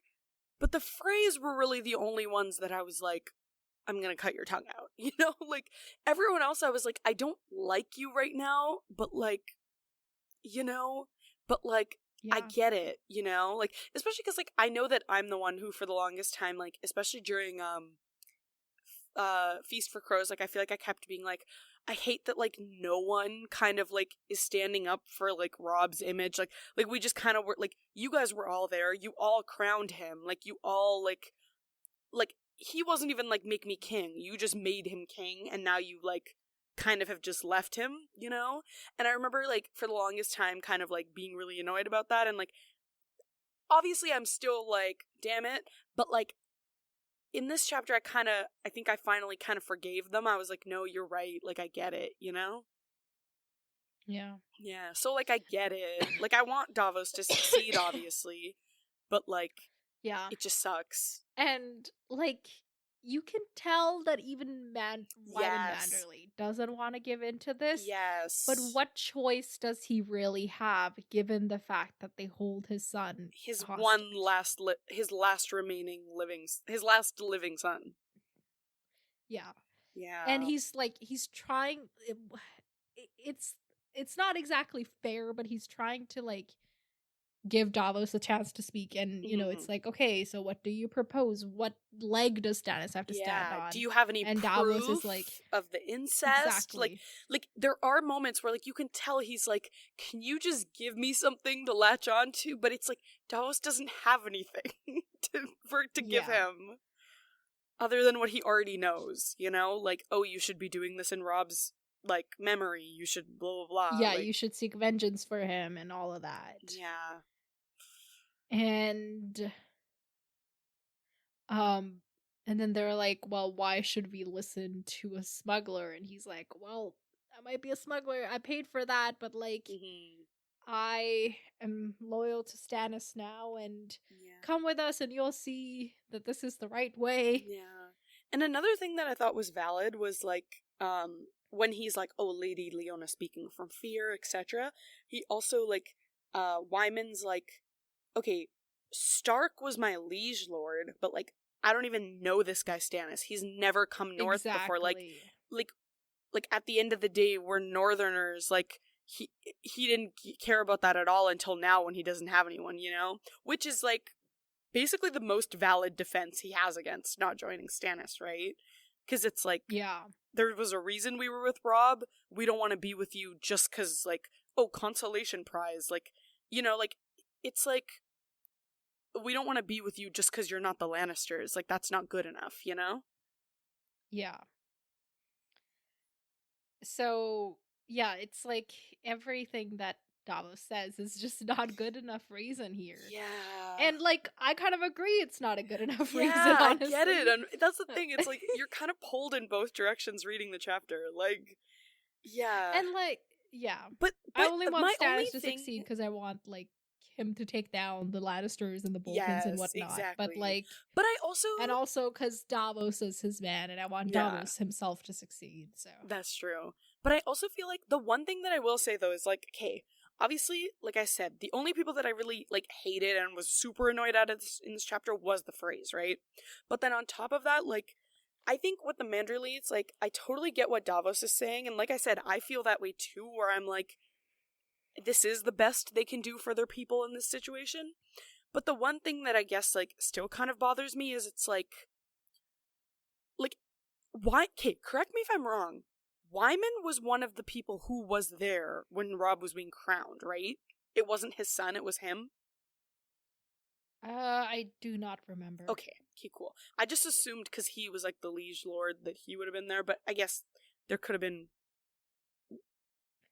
S2: but the Freys were really the only ones that I was like, I'm gonna cut your tongue out. Like, everyone else I was like, I don't like you right now, but like, yeah. I get it, like, especially because, like, I know that I'm the one who, for the longest time, like, especially during, Feast for Crows, like, I feel like I kept being like, I hate that, like, no one kind of, like, is standing up for, like, Rob's image, like, we just kind of were, like, you guys were all there, you all crowned him, like, you all, like, he wasn't even, like, make me king, you just made him king, and now you, like, kind of have just left him, and I remember, like, for the longest time kind of, like, being really annoyed about that, and, like, obviously I'm still like, damn it, but, like, in this chapter I think I finally kind of forgave them. I was like, no, you're right, like, I get it,
S1: Yeah.
S2: Yeah, so, like, I get it, like, I want Davos to succeed, obviously, but, like, yeah, it just sucks.
S1: And, like, you can tell that even Wyman Manderly doesn't want to give in to this.
S2: Yes.
S1: But what choice does he really have, given the fact that they hold his son
S2: his
S1: hostage?
S2: his last living son.
S1: Yeah.
S2: Yeah.
S1: And he's trying. It's not exactly fair, but he's trying to, like, give Davos a chance to speak, and it's like, okay, so what do you propose? What leg does Stannis have to stand on?
S2: Do you have any proof Davos is like, of the incest?
S1: Exactly.
S2: Like there are moments where, like, you can tell he's like, can you just give me something to latch on to? But it's like Davos doesn't have anything to give him other than what he already knows, like, oh, you should be doing this in Rob's, like, memory, you should blah blah blah.
S1: Yeah, like, you should seek vengeance for him and all of that.
S2: Yeah.
S1: And then they're like, well, why should we listen to a smuggler? And he's like, well, I might be a smuggler, I paid for that, but, like, I am loyal to Stannis now, and come with us and you'll see that this is the right way.
S2: Yeah. And another thing that I thought was valid was, like, when he's like, oh, Lady Leona speaking from fear, etc., he also, like, Wyman's like, okay, Stark was my liege lord, but, like, I don't even know this guy Stannis. He's never come north before. Like, at the end of the day, we're Northerners. Like, he didn't care about that at all until now when he doesn't have anyone, Which is, like, basically the most valid defense he has against not joining Stannis, right? Because it's like, there was a reason we were with Rob. We don't want to be with you just because, like, oh, consolation prize. Like, like, it's like, we don't want to be with you just because you're not the Lannisters. Like, that's not good enough,
S1: Yeah. So, yeah, it's like everything that Davos says is just not good enough reason here.
S2: Yeah.
S1: And, like, I kind of agree it's not a good enough reason, honestly.
S2: I get it. And that's the thing. It's like, you're kind of pulled in both directions reading the chapter. Like, yeah.
S1: And, like, yeah.
S2: But
S1: I only want Stannis to succeed because I want, like, him to take down the Lannisters and the Boltons and
S2: Yes,
S1: whatnot.
S2: exactly.
S1: But like,
S2: but I also,
S1: and also because Davos is his man, and I want
S2: Yeah.
S1: Davos himself to succeed. So
S2: that's true. But I also feel like the one thing that I will say though is like, okay, obviously, like I said, the only people that I really like hated and was super annoyed at in this chapter was the phrase, right? But then on top of that, like, I think with the Manderleys, like, I totally get what Davos is saying, and like I said, I feel that way too, where I'm like, this is the best they can do for their people in this situation. But the one thing that I guess, like, still kind of bothers me is it's like, why? Okay, correct me if I'm wrong. Wyman was one of the people who was there when Robb was being crowned, right? It wasn't his son, it was him.
S1: I do not remember.
S2: Okay, cool. I just assumed because he was like the liege lord that he would have been there, but I guess there could have been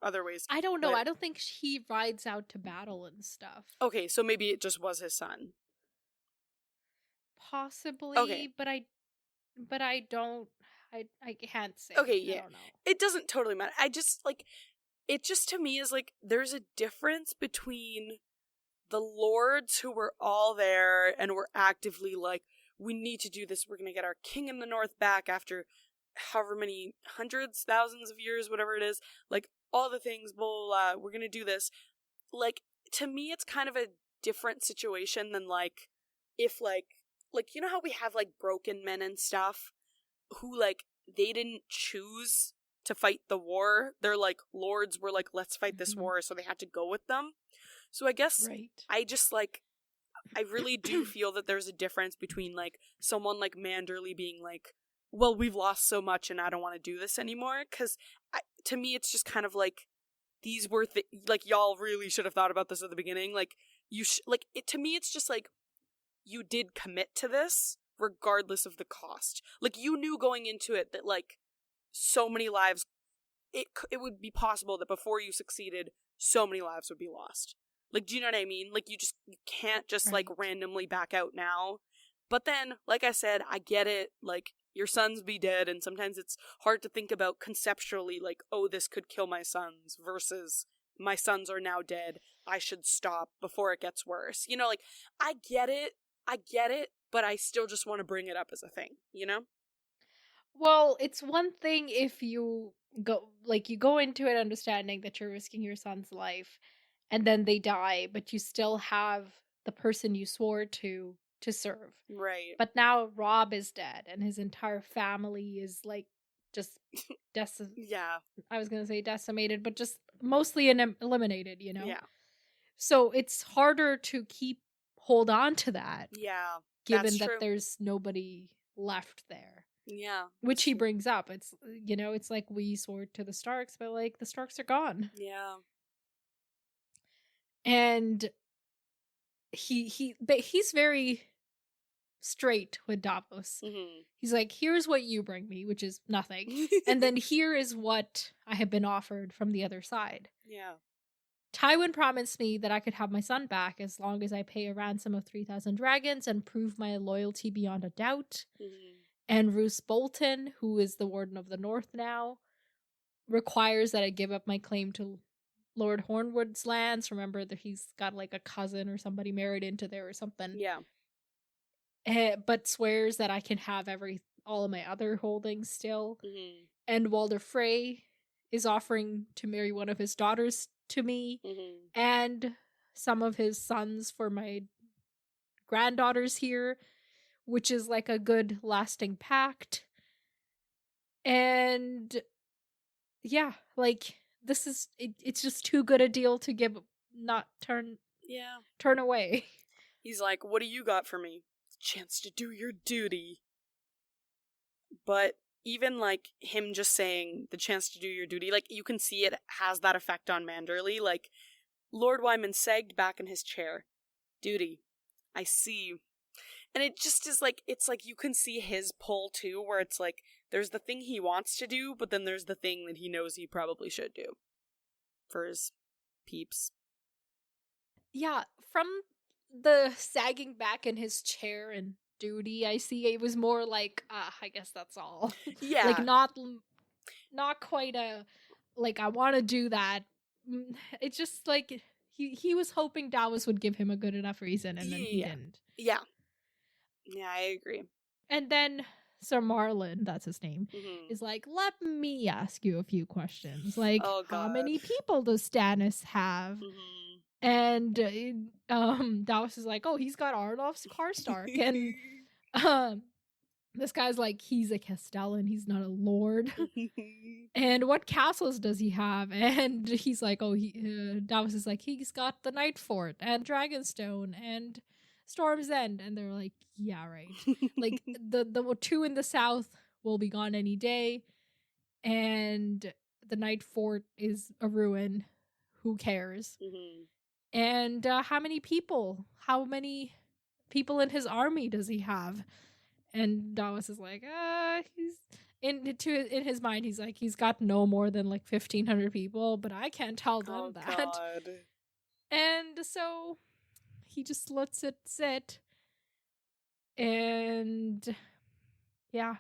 S2: other ways.
S1: I don't know.
S2: But...
S1: I don't think he rides out to battle and stuff.
S2: Okay, so maybe it just was his son.
S1: Possibly,
S2: Okay.
S1: but I don't. I can't say.
S2: Okay, yeah.
S1: I don't know.
S2: It doesn't totally matter. I just like it. Just to me is like there's a difference between the lords who were all there and were actively like, we need to do this. We're gonna get our king in the north back after however many hundreds, thousands of years, whatever it is. Like all the things, blah, blah, blah. We're gonna do this. Like to me, it's kind of a different situation than like if like you know how we have like broken men and stuff who like they didn't choose to fight the war. They're like lords were like, let's fight this war, so they had to go with them. So I guess
S1: right.
S2: I just like I really do feel that there's a difference between like someone like Manderley being like, well, we've lost so much and I don't want to do this anymore, because to me it's just kind of like these were like y'all really should have thought about this at the beginning. Like you like it, to me it's just like you did commit to this regardless of the cost. Like you knew going into it that like so many lives it would be possible that before you succeeded so many lives would be lost. Like, do you know what I mean? Like you can't just like randomly back out now. But then, like I said, I get it. Like your sons be dead, and sometimes it's hard to think about conceptually like, oh, this could kill my sons versus my sons are now dead. I should stop before it gets worse. You know, like I get it, but I still just want to bring it up as a thing, you know?
S1: Well, it's one thing if you go into it understanding that you're risking your son's life and then they die, but you still have the person you swore to serve.
S2: Right.
S1: But now Robb is dead and his entire family is like just
S2: yeah.
S1: I was going to say decimated, but just mostly eliminated, you know?
S2: Yeah.
S1: So it's harder to hold on to that.
S2: Yeah.
S1: Given that there's nobody left there.
S2: Yeah.
S1: Which he brings up. It's, you know, it's like we swore to the Starks, but like the Starks are gone.
S2: Yeah.
S1: And he's very straight with Davos.
S2: Mm-hmm.
S1: He's like, here's what you bring me, which is nothing. And then here is what I have been offered from the other side.
S2: Yeah.
S1: Tywin promised me that I could have my son back as long as I pay a ransom of 3,000 dragons and prove my loyalty beyond a doubt.
S2: Mm-hmm.
S1: And Roose Bolton, who is the Warden of the North now, requires that I give up my claim to Lord Hornwood's lands. Remember that he's got like a cousin or somebody married into there or something.
S2: Yeah.
S1: But swears that I can have all of my other holdings still.
S2: Mm-hmm.
S1: And Walder Frey is offering to marry one of his daughters to me and some of his sons for my granddaughters here, which is like a good lasting pact. And yeah, like this is it's just too good a deal to turn away.
S2: He's like, what do you got for me? Chance to do your duty. But even like him just saying the chance to do your duty, like you can see it has that effect on Manderley. Like Lord Wyman sagged back in his chair. Duty. I see you. And it just is like, it's like you can see his pull too, where it's like there's the thing he wants to do, but then there's the thing that he knows he probably should do for his peeps.
S1: Yeah, from the sagging back in his chair and duty, I see it was more like, I guess that's all.
S2: Yeah.
S1: Like not quite a, like, I want to do that. It's just like, he was hoping Davos would give him a good enough reason, and then he didn't.
S2: Yeah, I agree.
S1: And then Sir Marlon, that's his name, is like, let me ask you a few questions. Like, how many people does Stannis have? And Davos is like, oh, he's got Arnulf Karstark. And this guy's like, he's a Castellan, he's not a lord. And what castles does he have? And he's like, oh, Davos is like, he's got the Night Fort and Dragonstone and Storm's End. And they're like, yeah, right. Like, the two in the south will be gone any day. And the Night Fort is a ruin. Who cares? And how many people in his army does he have? And Davos is like, he's in his mind, he's like, he's got no more than like 1,500 people, but I can't tell them that. God. And so he just lets it sit. And yeah.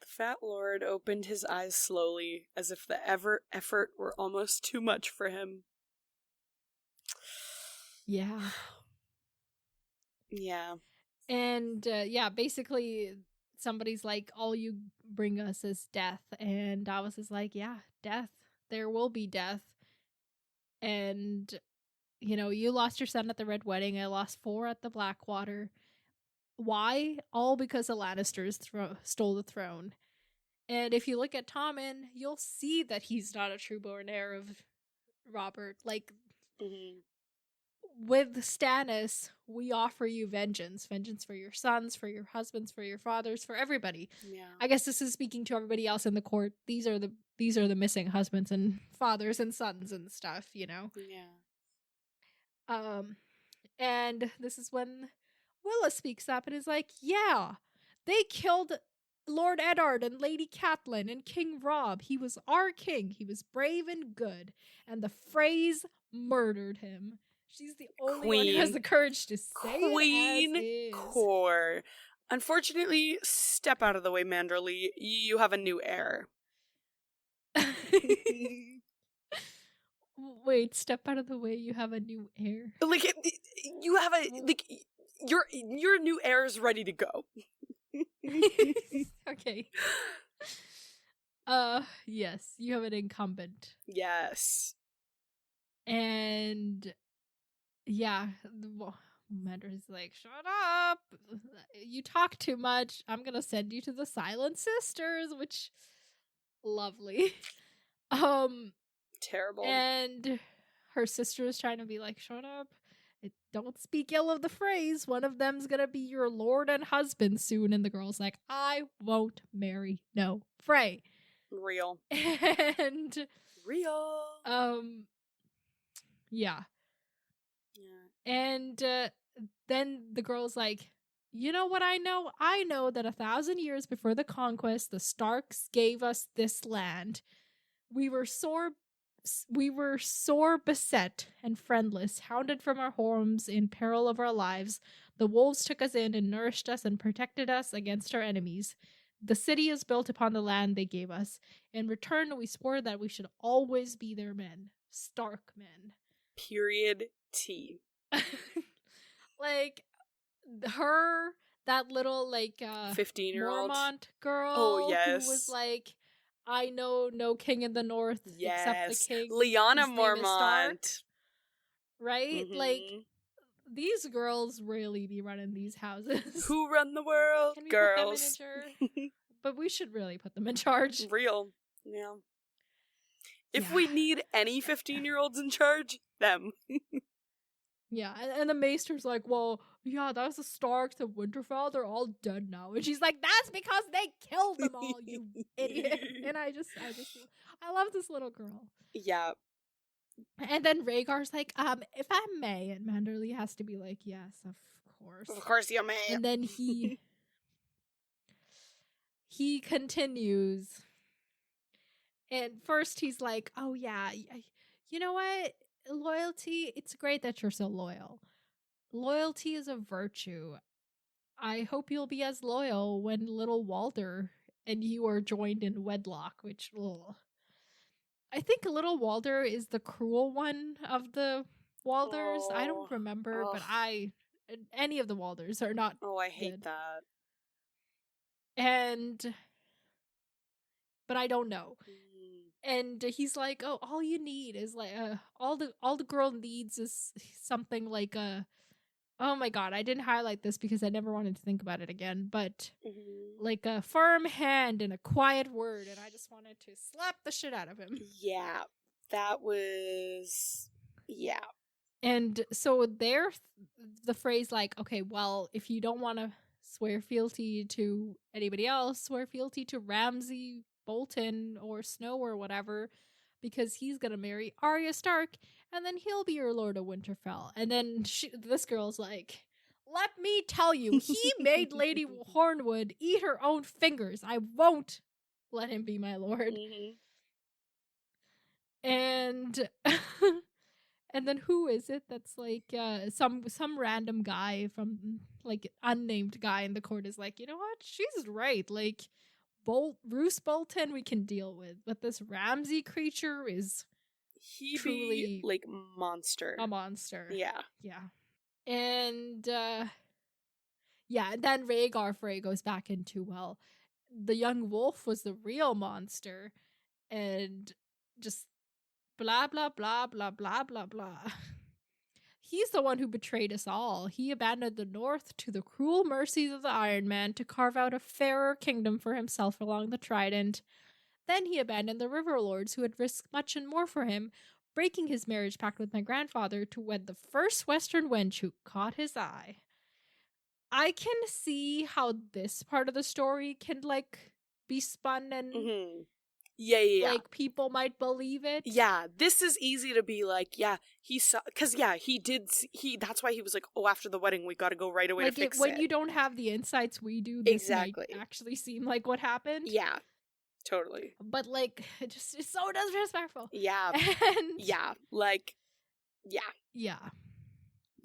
S2: The Fat Lord opened his eyes slowly, as if the effort were almost too much for him.
S1: Yeah.
S2: Yeah.
S1: And basically somebody's like, all you bring us is death. And Davos is like, yeah, death. There will be death. And, you lost your son at the Red Wedding. I lost 4 at the Blackwater. Why? All because the Lannisters stole the throne. And if you look at Tommen, you'll see that he's not a true-born heir of Robert. Like, with Stannis, we offer you vengeance for your sons, for your husbands, for your fathers, for everybody.
S2: Yeah.
S1: I guess this is speaking to everybody else in the court. These are the missing husbands and fathers and sons and stuff,
S2: Yeah.
S1: And this is when Willa speaks up and is like, yeah, they killed Lord Eddard and Lady Catelyn and King Robb. He was our king. He was brave and good. And the Freys murdered him. She's the only one who has the courage to say it as is.
S2: Core. Unfortunately, step out of the way, Manderly. You have a new heir.
S1: Wait, step out of the way. You have a new heir.
S2: Like, you have your new heir is ready to go.
S1: Okay. Yes, you have an incumbent.
S2: Yes.
S1: And yeah, Mander's like, shut up. You talk too much. I'm gonna send you to the Silent Sisters, which lovely.
S2: Terrible.
S1: And her sister is trying to be like, shut up. Don't speak ill of the Freys. One of them's gonna be your lord and husband soon. And the girl's like, I won't marry no Frey.
S2: Real.
S1: And
S2: real.
S1: Yeah. And then the girl's like, you know what I know? I know that 1,000 years before the conquest, the Starks gave us this land. We were sore beset and friendless, hounded from our homes in peril of our lives. The wolves took us in and nourished us and protected us against our enemies. The city is built upon the land they gave us. In return, we swore that we should always be their men. Stark men.
S2: Period T.
S1: Like, that little,
S2: 15-year-old
S1: Mormont girl.
S2: Oh, yes.
S1: Who was like, I know no king in the north except the king.
S2: Lyanna Mormont.
S1: Right? Like, these girls really be running these houses.
S2: Who run the world?
S1: Can we
S2: Girls.
S1: put them in charge? But we should really put them in charge.
S2: Real. Yeah. If we need any 15-year-olds in charge, them.
S1: Yeah, and the Maester's like, well, yeah, that was the Starks of Winterfell. They're all dead now. And she's like, that's because they killed them all, you idiot. And I love this little girl.
S2: Yeah.
S1: And then Rhaegar's like, if I may, and Manderly has to be like, yes, of course.
S2: Of course you may.
S1: And then he continues. And first he's like, oh yeah, you know what? Loyalty, it's great that you're so loyal. Loyalty is a virtue. I hope you'll be as loyal when little Walder and you are joined in wedlock, which, I think little Walder is the cruel one of the Walders. I don't remember, but any of the Walders are not
S2: I hate
S1: good.
S2: that.
S1: But I don't know. And he's like, oh, all you need is like all the girl needs is something like oh my god, I didn't highlight this because I never wanted to think about it again, but like a firm hand and a quiet word, and I just wanted to slap the shit out of him.
S2: Yeah, that was
S1: And so there, the phrase like, okay, well, if you don't want to swear fealty to anybody else, swear fealty to Ramsay Bolton or Snow or whatever, because he's gonna marry Arya Stark, and then he'll be your Lord of Winterfell. And then this girl's like, let me tell you, he made Lady Hornwood eat her own fingers. I won't let him be my lord. And and then who is it that's like some random guy from like unnamed guy in the court is like, you know what? She's right. Like Roose Bolton we can deal with, but this Ramsay creature is truly
S2: like monster.
S1: A monster.
S2: Yeah.
S1: Yeah. And yeah, and then Rhaegar Frey goes back into, well, the young wolf was the real monster, and just blah blah blah blah blah blah blah. He's the one who betrayed us all. He abandoned the North to the cruel mercies of the Iron Man to carve out a fairer kingdom for himself along the Trident. Then he abandoned the River Lords, who had risked much and more for him, breaking his marriage pact with my grandfather to wed the first Western wench who caught his eye. I can see how this part of the story can, like, be spun and...
S2: Yeah.
S1: Like, people might believe it.
S2: Yeah, this is easy to be like, yeah, he saw, because, yeah, that's why he was like, oh, after the wedding, we gotta go right away to fix it.
S1: When you don't have the insights we do, this might actually seem like what happened.
S2: Yeah, totally.
S1: But, like, it's so disrespectful.
S2: Yeah.
S1: And...
S2: Yeah, like, yeah.
S1: Yeah.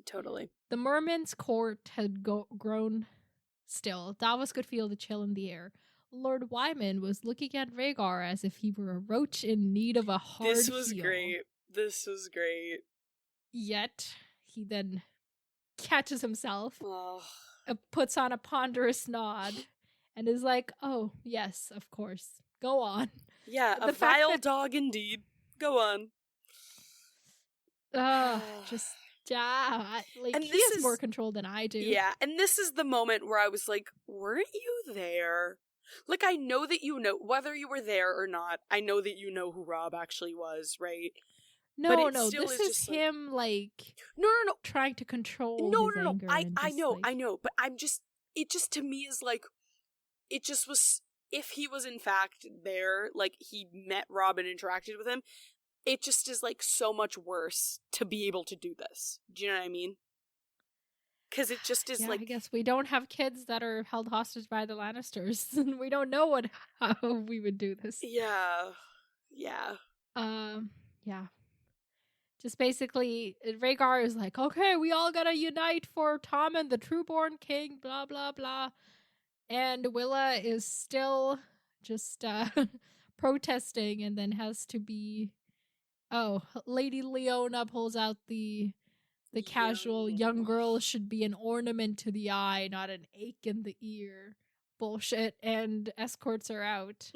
S2: Totally.
S1: The merman's court had grown still. Davos could feel the chill in the air. Lord Wyman was looking at Rhaegar as if he were a roach in need of a hard heel.
S2: This was great.
S1: Yet, he then catches himself, puts on a ponderous nod, and is like, oh, yes, of course. Go on.
S2: Yeah, a vile dog indeed. Go on.
S1: Like, he has more control than I do.
S2: Yeah, and this is the moment where I was like, weren't you there? Like, I know that you know, whether you were there or not, I know that you know who Rob actually was, right?
S1: No, this is him, like...
S2: No.
S1: Trying to control his anger.
S2: I know, but it just to me is like, it just was, if he was in fact there, like, he met Rob and interacted with him, it just is, like, so much worse to be able to do this. Do you know what I mean? Because it just is like...
S1: I guess we don't have kids that are held hostage by the Lannisters, and we don't know how we would do this.
S2: Yeah.
S1: Yeah. Just basically, Rhaegar is like, okay, we all gotta unite for Tommen, the trueborn king, blah, blah, blah. And Willa is still just protesting, and then has to be... Oh, Lady Leona pulls out the casual young girl should be an ornament to the eye, not an ache in the ear bullshit, and escorts her out.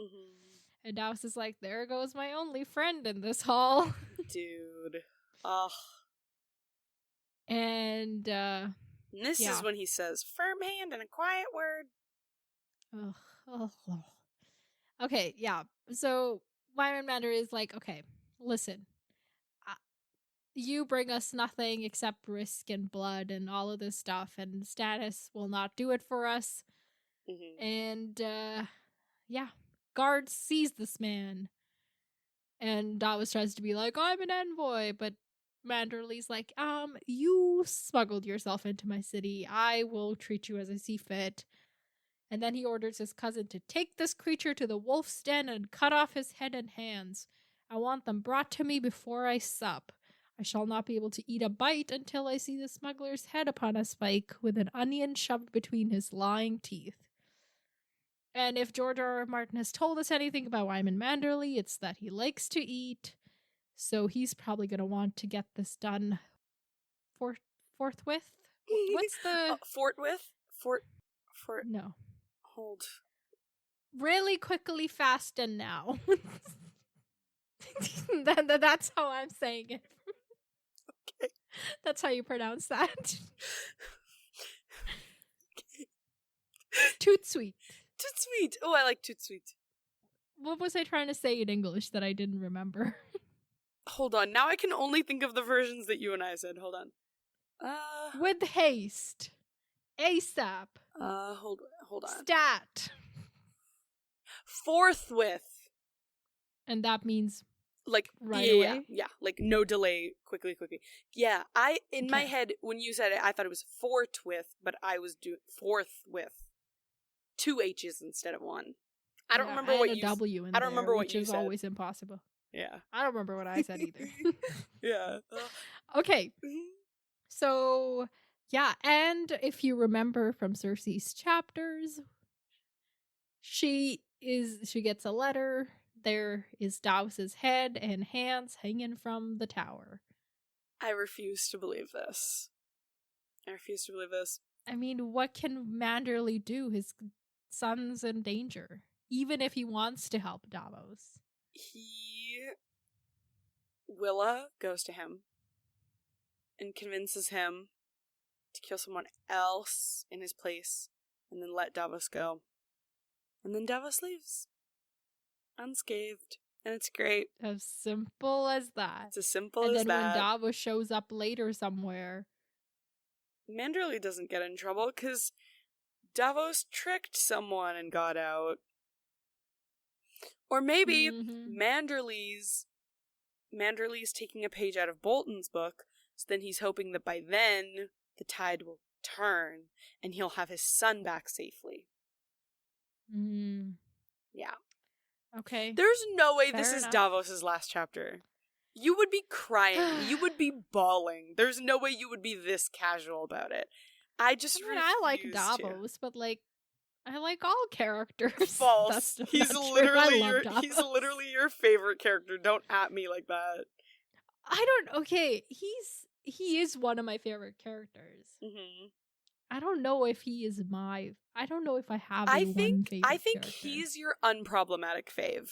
S1: And Davos is like, there goes my only friend in this hall.
S2: Dude. Ugh.
S1: And
S2: this is when he says, firm hand and a quiet word.
S1: Okay, yeah. So Wyman Mander is like, okay, listen. You bring us nothing except risk and blood and all of this stuff, and Stannis will not do it for us. And, guards seize this man. And Davos tries to be like, I'm an envoy, but Manderly's like, you smuggled yourself into my city. I will treat you as I see fit. And then he orders his cousin to take this creature to the wolf's den and cut off his head and hands. I want them brought to me before I sup. I shall not be able to eat a bite until I see the smuggler's head upon a spike with an onion shoved between his lying teeth. And if George R. Martin has told us anything about Wyman Manderley, it's that he likes to eat. So he's probably going to want to get this done forthwith. What's the...
S2: Forthwith?
S1: No.
S2: Hold.
S1: Really quickly, fast, and now. That's how I'm saying it.
S2: Okay.
S1: That's how you pronounce that.
S2: Okay.
S1: Toot sweet.
S2: Toot sweet. Oh, I like toot sweet.
S1: What was I trying to say in English that I didn't remember?
S2: Hold on. Now I can only think of the versions that you and I said. Hold on.
S1: With haste. ASAP.
S2: Hold on.
S1: Stat.
S2: Forthwith.
S1: And that means
S2: like
S1: right away?
S2: Yeah, like no delay, quickly. Yeah, in my head when you said it, I thought it was forthwith, but I was doing forthwith. 2 H's instead of 1. I don't remember what you said. W in I don't remember what you said. Which is
S1: always impossible.
S2: Yeah.
S1: I don't remember what I said either.
S2: Yeah.
S1: Okay. So, yeah, and if you remember from Cersei's chapters, she gets a letter. There is Davos's head and hands hanging from the tower.
S2: I refuse to believe this.
S1: I mean, what can Manderley do? His son's in danger. Even if he wants to help Davos.
S2: Willa goes to him and convinces him to kill someone else in his place and then let Davos go. And then Davos leaves. Unscathed. And it's great.
S1: As simple as that.
S2: It's as simple as that.
S1: And then when Davos shows up later somewhere,
S2: Manderley doesn't get in trouble because Davos tricked someone and got out. Or maybe Manderley's taking a page out of Bolton's book, so then he's hoping that by then the tide will turn and he'll have his son back safely. Yeah.
S1: Okay.
S2: There's no way this is Davos's last chapter. You would be crying. You would be bawling. There's no way you would be this casual about it. I
S1: like Davos, but like I like all characters.
S2: False. He's literally your favorite character. Don't at me like that.
S1: Okay, he is one of my favorite characters. I don't know if he is I don't know if I have one favorite
S2: I think
S1: character.
S2: He's your unproblematic fave.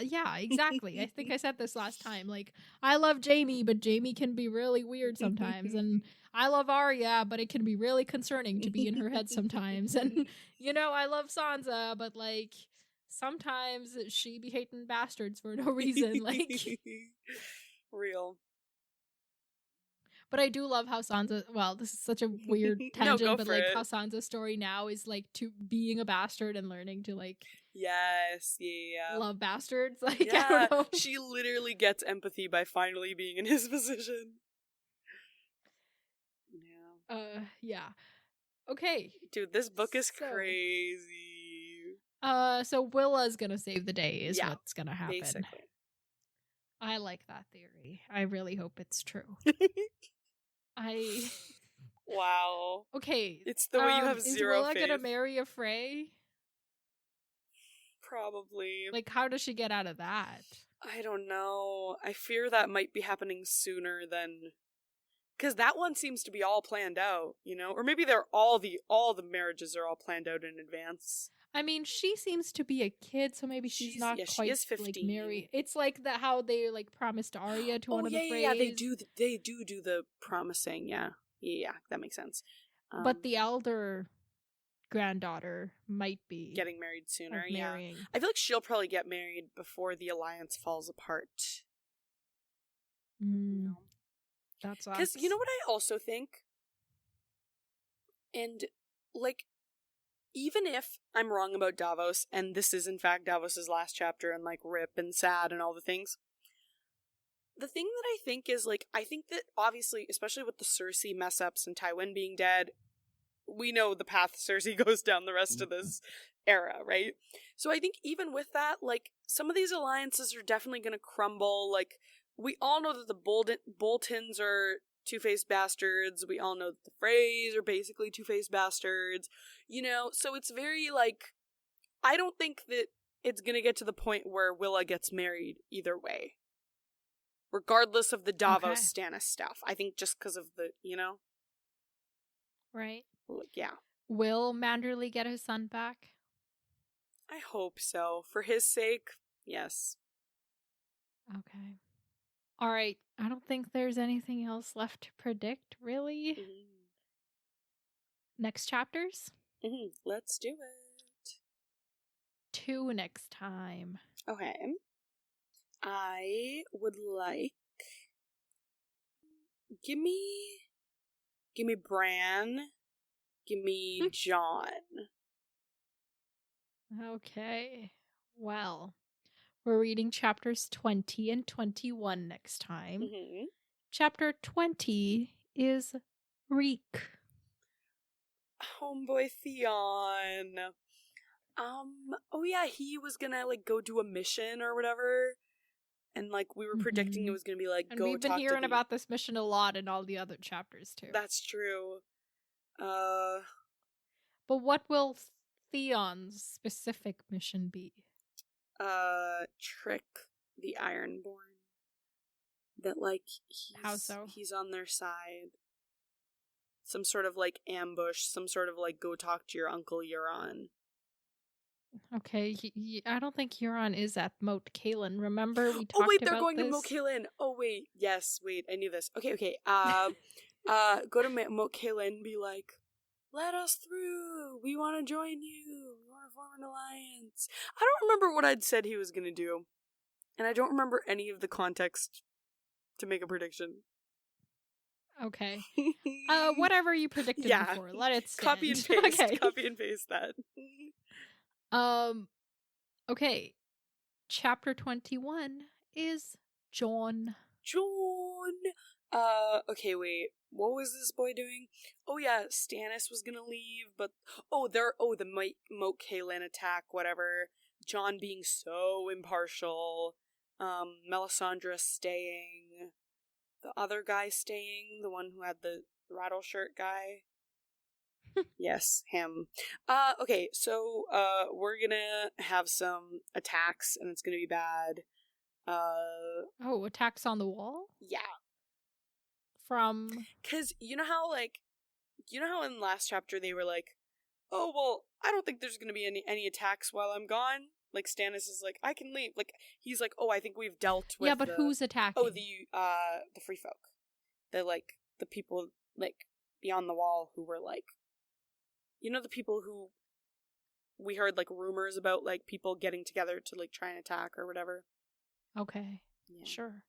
S1: Yeah, exactly. I think I said this last time. Like, I love Jaime, but Jaime can be really weird sometimes. And I love Arya, but it can be really concerning to be in her head sometimes. And, I love Sansa, but, like, sometimes she be hating bastards for no reason. Like,
S2: real.
S1: But I do love how Sansa, well, this is such a weird tangent, but like how Sansa's story now is like to being a bastard and learning to like love bastards. Like, I don't know.
S2: She literally gets empathy by finally being in his position.
S1: Yeah. Okay.
S2: Dude, this book is crazy.
S1: So Willa's gonna save the day is what's gonna happen.
S2: Basically.
S1: I like that theory. I really hope it's true.
S2: Wow.
S1: Okay.
S2: It's the way you have zero
S1: faith. Is Willa gonna marry a Frey?
S2: Probably.
S1: Like, how does she get out of that?
S2: I don't know. I fear that might be happening sooner than... Because that one seems to be all planned out, Or maybe they're all the marriages are all planned out in advance.
S1: I mean, she seems to be a kid, so maybe she's not quite
S2: she is 15.
S1: Like married. It's like how they like promised Arya to one of the Freys.
S2: Yeah, they do the promising. Yeah, that makes sense.
S1: But the elder granddaughter might be
S2: getting married sooner. Yeah, I feel like she'll probably get married before the alliance falls apart.
S1: That's
S2: because you know what I also think, and like. Even if I'm wrong about Davos, and this is in fact Davos's last chapter, and like rip and sad and all the things, the thing that I think is like, I think that obviously, especially with the Cersei mess ups and Tywin being dead, we know the path Cersei goes down the rest of this era, right? So I think even with that, like, some of these alliances are definitely going to crumble. Like, we all know that the Boltons are two-faced bastards. We all know that the Freys are basically two-faced bastards. So it's very, like, I don't think that it's gonna get to the point where Willa gets married either way. Regardless of the Davos Stannis stuff. I think just because of the,
S1: Right.
S2: Like, yeah.
S1: Will Manderley get his son back?
S2: I hope so. For his sake, yes.
S1: Okay. All right. I don't think there's anything else left to predict, really.
S2: Mm-hmm.
S1: Next chapters?
S2: Mm-hmm. Let's do it.
S1: 2 next time.
S2: Okay. I would like... Give me Bran. Give me Jon.
S1: Okay. Well, we're reading chapters 20 and 21 next time.
S2: Mm-hmm.
S1: Chapter 20 is Reek.
S2: Homeboy Theon. Oh yeah, he was gonna, go do a mission or whatever. And, we were predicting it was gonna be,
S1: and
S2: go
S1: we've been
S2: talk
S1: hearing
S2: to
S1: about this mission a lot in all the other chapters, too.
S2: That's true.
S1: But what will Theon's specific mission be?
S2: Trick the Ironborn. That,
S1: How so?
S2: He's on their side. Some sort of, ambush. Some sort of, go talk to your Uncle Euron.
S1: Okay, I don't think Euron is at Moat Cailin. Remember we talked about this?
S2: Oh wait, they're going to Moat Cailin. Oh wait, yes, wait, I knew this. Okay. Go to Moat Cailin and be like, let us through. We want to join you. We want to form an alliance. I don't remember what I'd said he was going to do. And I don't remember any of the context to make a prediction.
S1: Okay. Whatever you predicted before, let it stand.
S2: Copy and paste.
S1: Okay.
S2: Copy and paste that.
S1: Okay. Chapter 21 is Jon.
S2: Okay, wait. What was this boy doing? Oh yeah, Stannis was gonna leave, but the Moat Cailin attack, whatever. Jon being so impartial. Melisandre staying. The other guy staying, the one who had the rattle shirt guy. Yes, him. Okay, so we're gonna have some attacks, and it's gonna be bad.
S1: Attacks on the wall?
S2: Yeah. Because you know how in last chapter they were like, oh, well, I don't think there's gonna be any attacks while I'm gone. Stannis is like, I can leave. He's like, oh, I think we've dealt with.
S1: Yeah, but who's attacking?
S2: Oh, the free folk. The people, beyond the wall who were, the people who we heard, rumors about, people getting together to, try and attack or whatever.
S1: Okay.
S2: Yeah.
S1: Sure.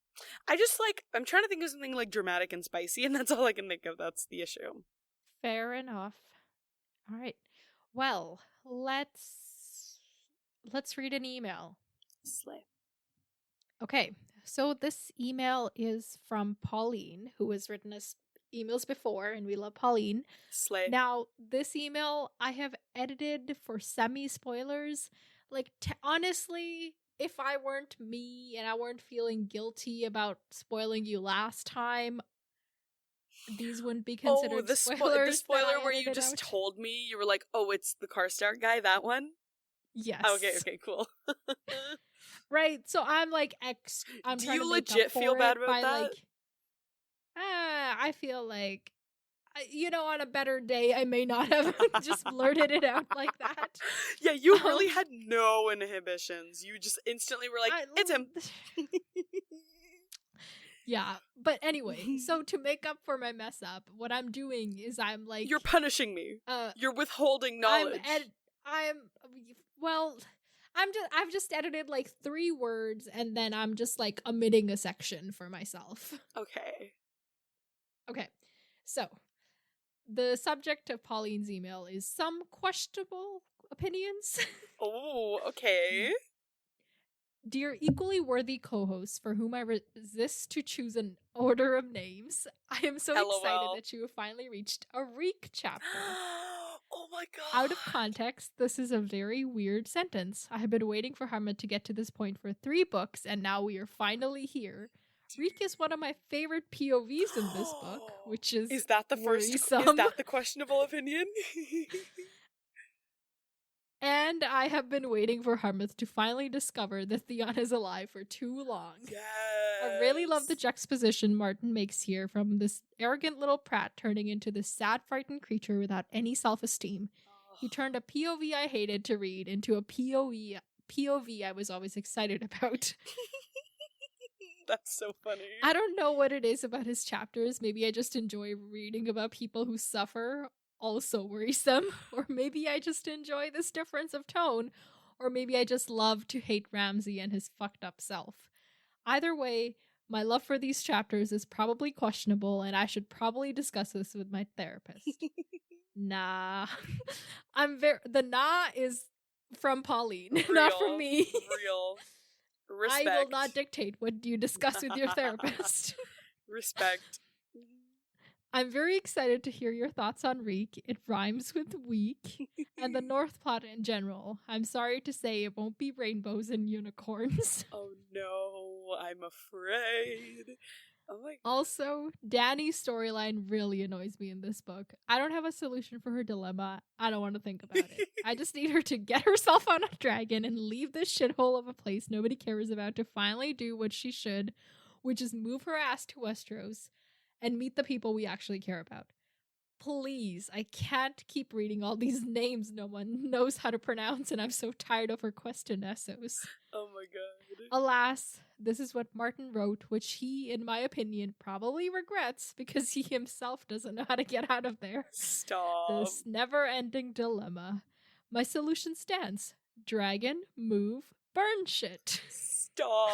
S2: I just, I'm trying to think of something, dramatic and spicy, and that's all I can think of. That's the issue.
S1: Fair enough. All right. Well, let's read an email.
S2: Slay.
S1: Okay. So this email is from Pauline, who has written us emails before, and we love Pauline.
S2: Slay.
S1: Now, this email I have edited for semi-spoilers. Honestly, if I weren't me and I weren't feeling guilty about spoiling you last time, these wouldn't be considered spoilers.
S2: The spoiler where you just told me, you were like, oh, it's the Karstark guy, that one?
S1: Yes.
S2: Okay, cool.
S1: Right, so I'm I'm
S2: Do
S1: trying
S2: you
S1: to make
S2: legit
S1: up for
S2: feel bad
S1: it
S2: about
S1: by
S2: that?
S1: I feel like, on a better day, I may not have just blurted it out like that.
S2: Yeah, you really had no inhibitions. You just instantly were like, it's him.
S1: Yeah, but anyway, so to make up for my mess up, what I'm doing is I'm
S2: you're punishing me. You're withholding knowledge.
S1: I've just edited 3 words, and then I'm just omitting a section for myself. Okay, so the subject of Pauline's email is some questionable opinions.
S2: Oh, okay.
S1: Dear equally worthy co-hosts for whom I resist to choose an order of names, I am so excited that you have finally reached a Reek chapter.
S2: Oh my god.
S1: Out of context, this is a very weird sentence. I have been waiting for Harmat to get to this point for 3 books, and now we are finally here. Reek is one of my favorite POVs in this book, which is
S2: that the
S1: worrisome.
S2: Is that the questionable opinion?
S1: And I have been waiting for Harmat to finally discover that Theon is alive for too long.
S2: Yes.
S1: I really love the juxtaposition Martin makes here from this arrogant little prat turning into this sad, frightened creature without any self-esteem. He turned a POV I hated to read into a POV I was always excited about.
S2: That's so funny.
S1: I don't know what it is about his chapters. Maybe I just enjoy reading about people who suffer, also worrisome, or maybe I just enjoy this difference of tone, or maybe I just love to hate Ramsay and his fucked up self. Either way, my love for these chapters is probably questionable, and I should probably discuss this with my therapist. Nah. The nah is from Pauline,
S2: Real,
S1: not from me.
S2: Real. Respect.
S1: I will not dictate what you discuss with your therapist.
S2: Respect.
S1: I'm very excited to hear your thoughts on Reek. It rhymes with week. And the North plot in general. I'm sorry to say it won't be rainbows and unicorns.
S2: Oh no, I'm afraid. Oh my God.
S1: Also, Dany's storyline really annoys me in this book. I don't have a solution for her dilemma. I don't want to think about it. I just need her to get herself on a dragon and leave this shithole of a place nobody cares about to finally do what she should, which is move her ass to Westeros and meet the people we actually care about. Please, I can't keep reading all these names no one knows how to pronounce, and I'm so tired of her question Essos.
S2: Oh my God.
S1: Alas, this is what Martin wrote, which he, in my opinion, probably regrets because he himself doesn't know how to get out of there.
S2: Stop.
S1: This never-ending dilemma. My solution stands. Dragon, move, burn shit.
S2: Stop.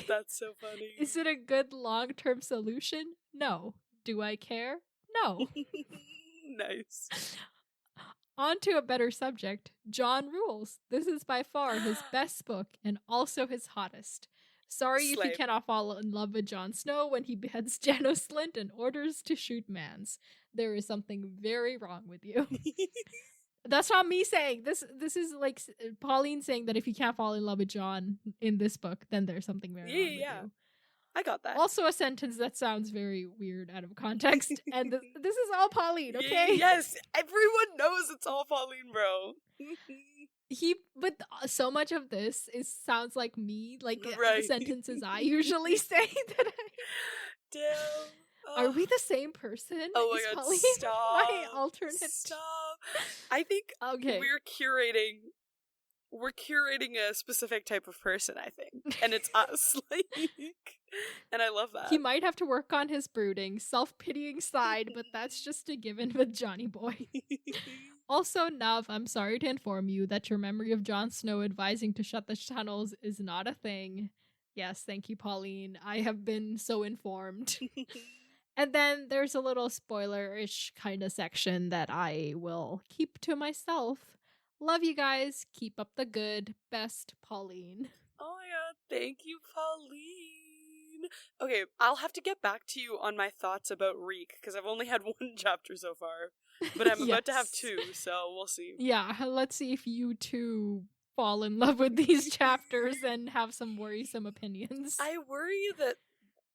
S2: That's so funny.
S1: Is it a good long-term solution? No. Do I care? No.
S2: Nice.
S1: On to a better subject. Jon rules. This is by far his best book and also his hottest. Sorry if you cannot fall in love with Jon Snow when he beheads Janos Slynt and orders to shoot Mans. There is something very wrong with you. That's not me saying. This is like Pauline saying that if you can't fall in love with Jon in this book, then there's something very wrong with you.
S2: I got that.
S1: Also a sentence that sounds very weird out of context. And this is all Pauline, okay?
S2: Yes, everyone knows it's all Pauline, bro.
S1: But so much of this sounds like me, like
S2: right.
S1: the sentences I usually say that
S2: Damn.
S1: Are we the same person?
S2: Oh my God,
S1: Pauline
S2: stop.
S1: my alternate?
S2: Stop. I think
S1: okay.
S2: We're curating a specific type of person, I think. And it's us. And I love that.
S1: He might have to work on his brooding, self-pitying side, but that's just a given with Johnny Boy. Also, Nav, I'm sorry to inform you that your memory of Jon Snow advising to shut the tunnels is not a thing. Yes, thank you, Pauline. I have been so informed. And then there's a little spoiler-ish kind of section that I will keep to myself. Love you guys. Keep up the good. Best, Pauline.
S2: Oh my God. Thank you, Pauline. Okay, I'll have to get back to you on my thoughts about Reek, because I've only had one chapter so far. But I'm about to have two, so we'll see.
S1: Yeah, let's see if you two fall in love with these chapters and have some worrisome opinions.
S2: I worry that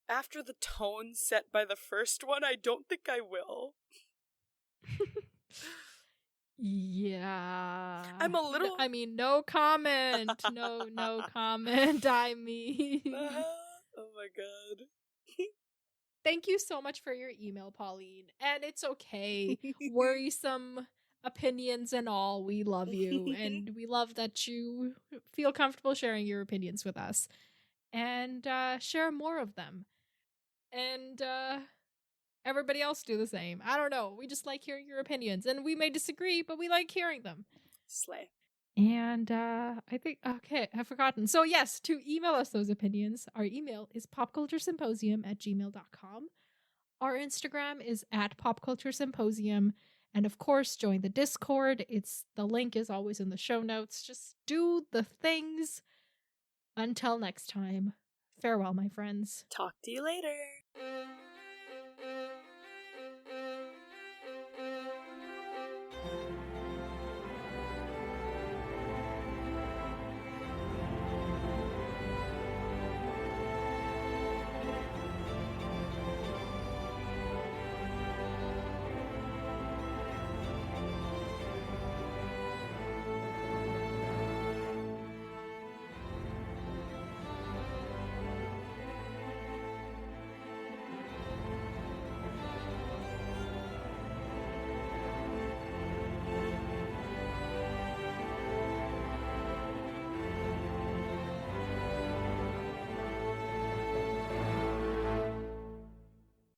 S2: after the tone set by the first one, I don't think I will.
S1: Yeah.
S2: I'm a little...
S1: I mean, no comment. No comment. I mean...
S2: Oh my God.
S1: Thank you so much for your email, Pauline. And it's okay. Worrisome opinions and all. We love you. And we love that you feel comfortable sharing your opinions with us. And share more of them. And everybody else do the same. I don't know. We just like hearing your opinions. And we may disagree, but we like hearing them.
S2: Slay.
S1: And I think, okay, I've forgotten. So yes, to email us those opinions, our email is popculturesymposium@gmail.com. Our Instagram is @popculturesymposium. And of course, join the Discord. The link is always in the show notes. Just do the things. Until next time, farewell, my friends.
S2: Talk to you later.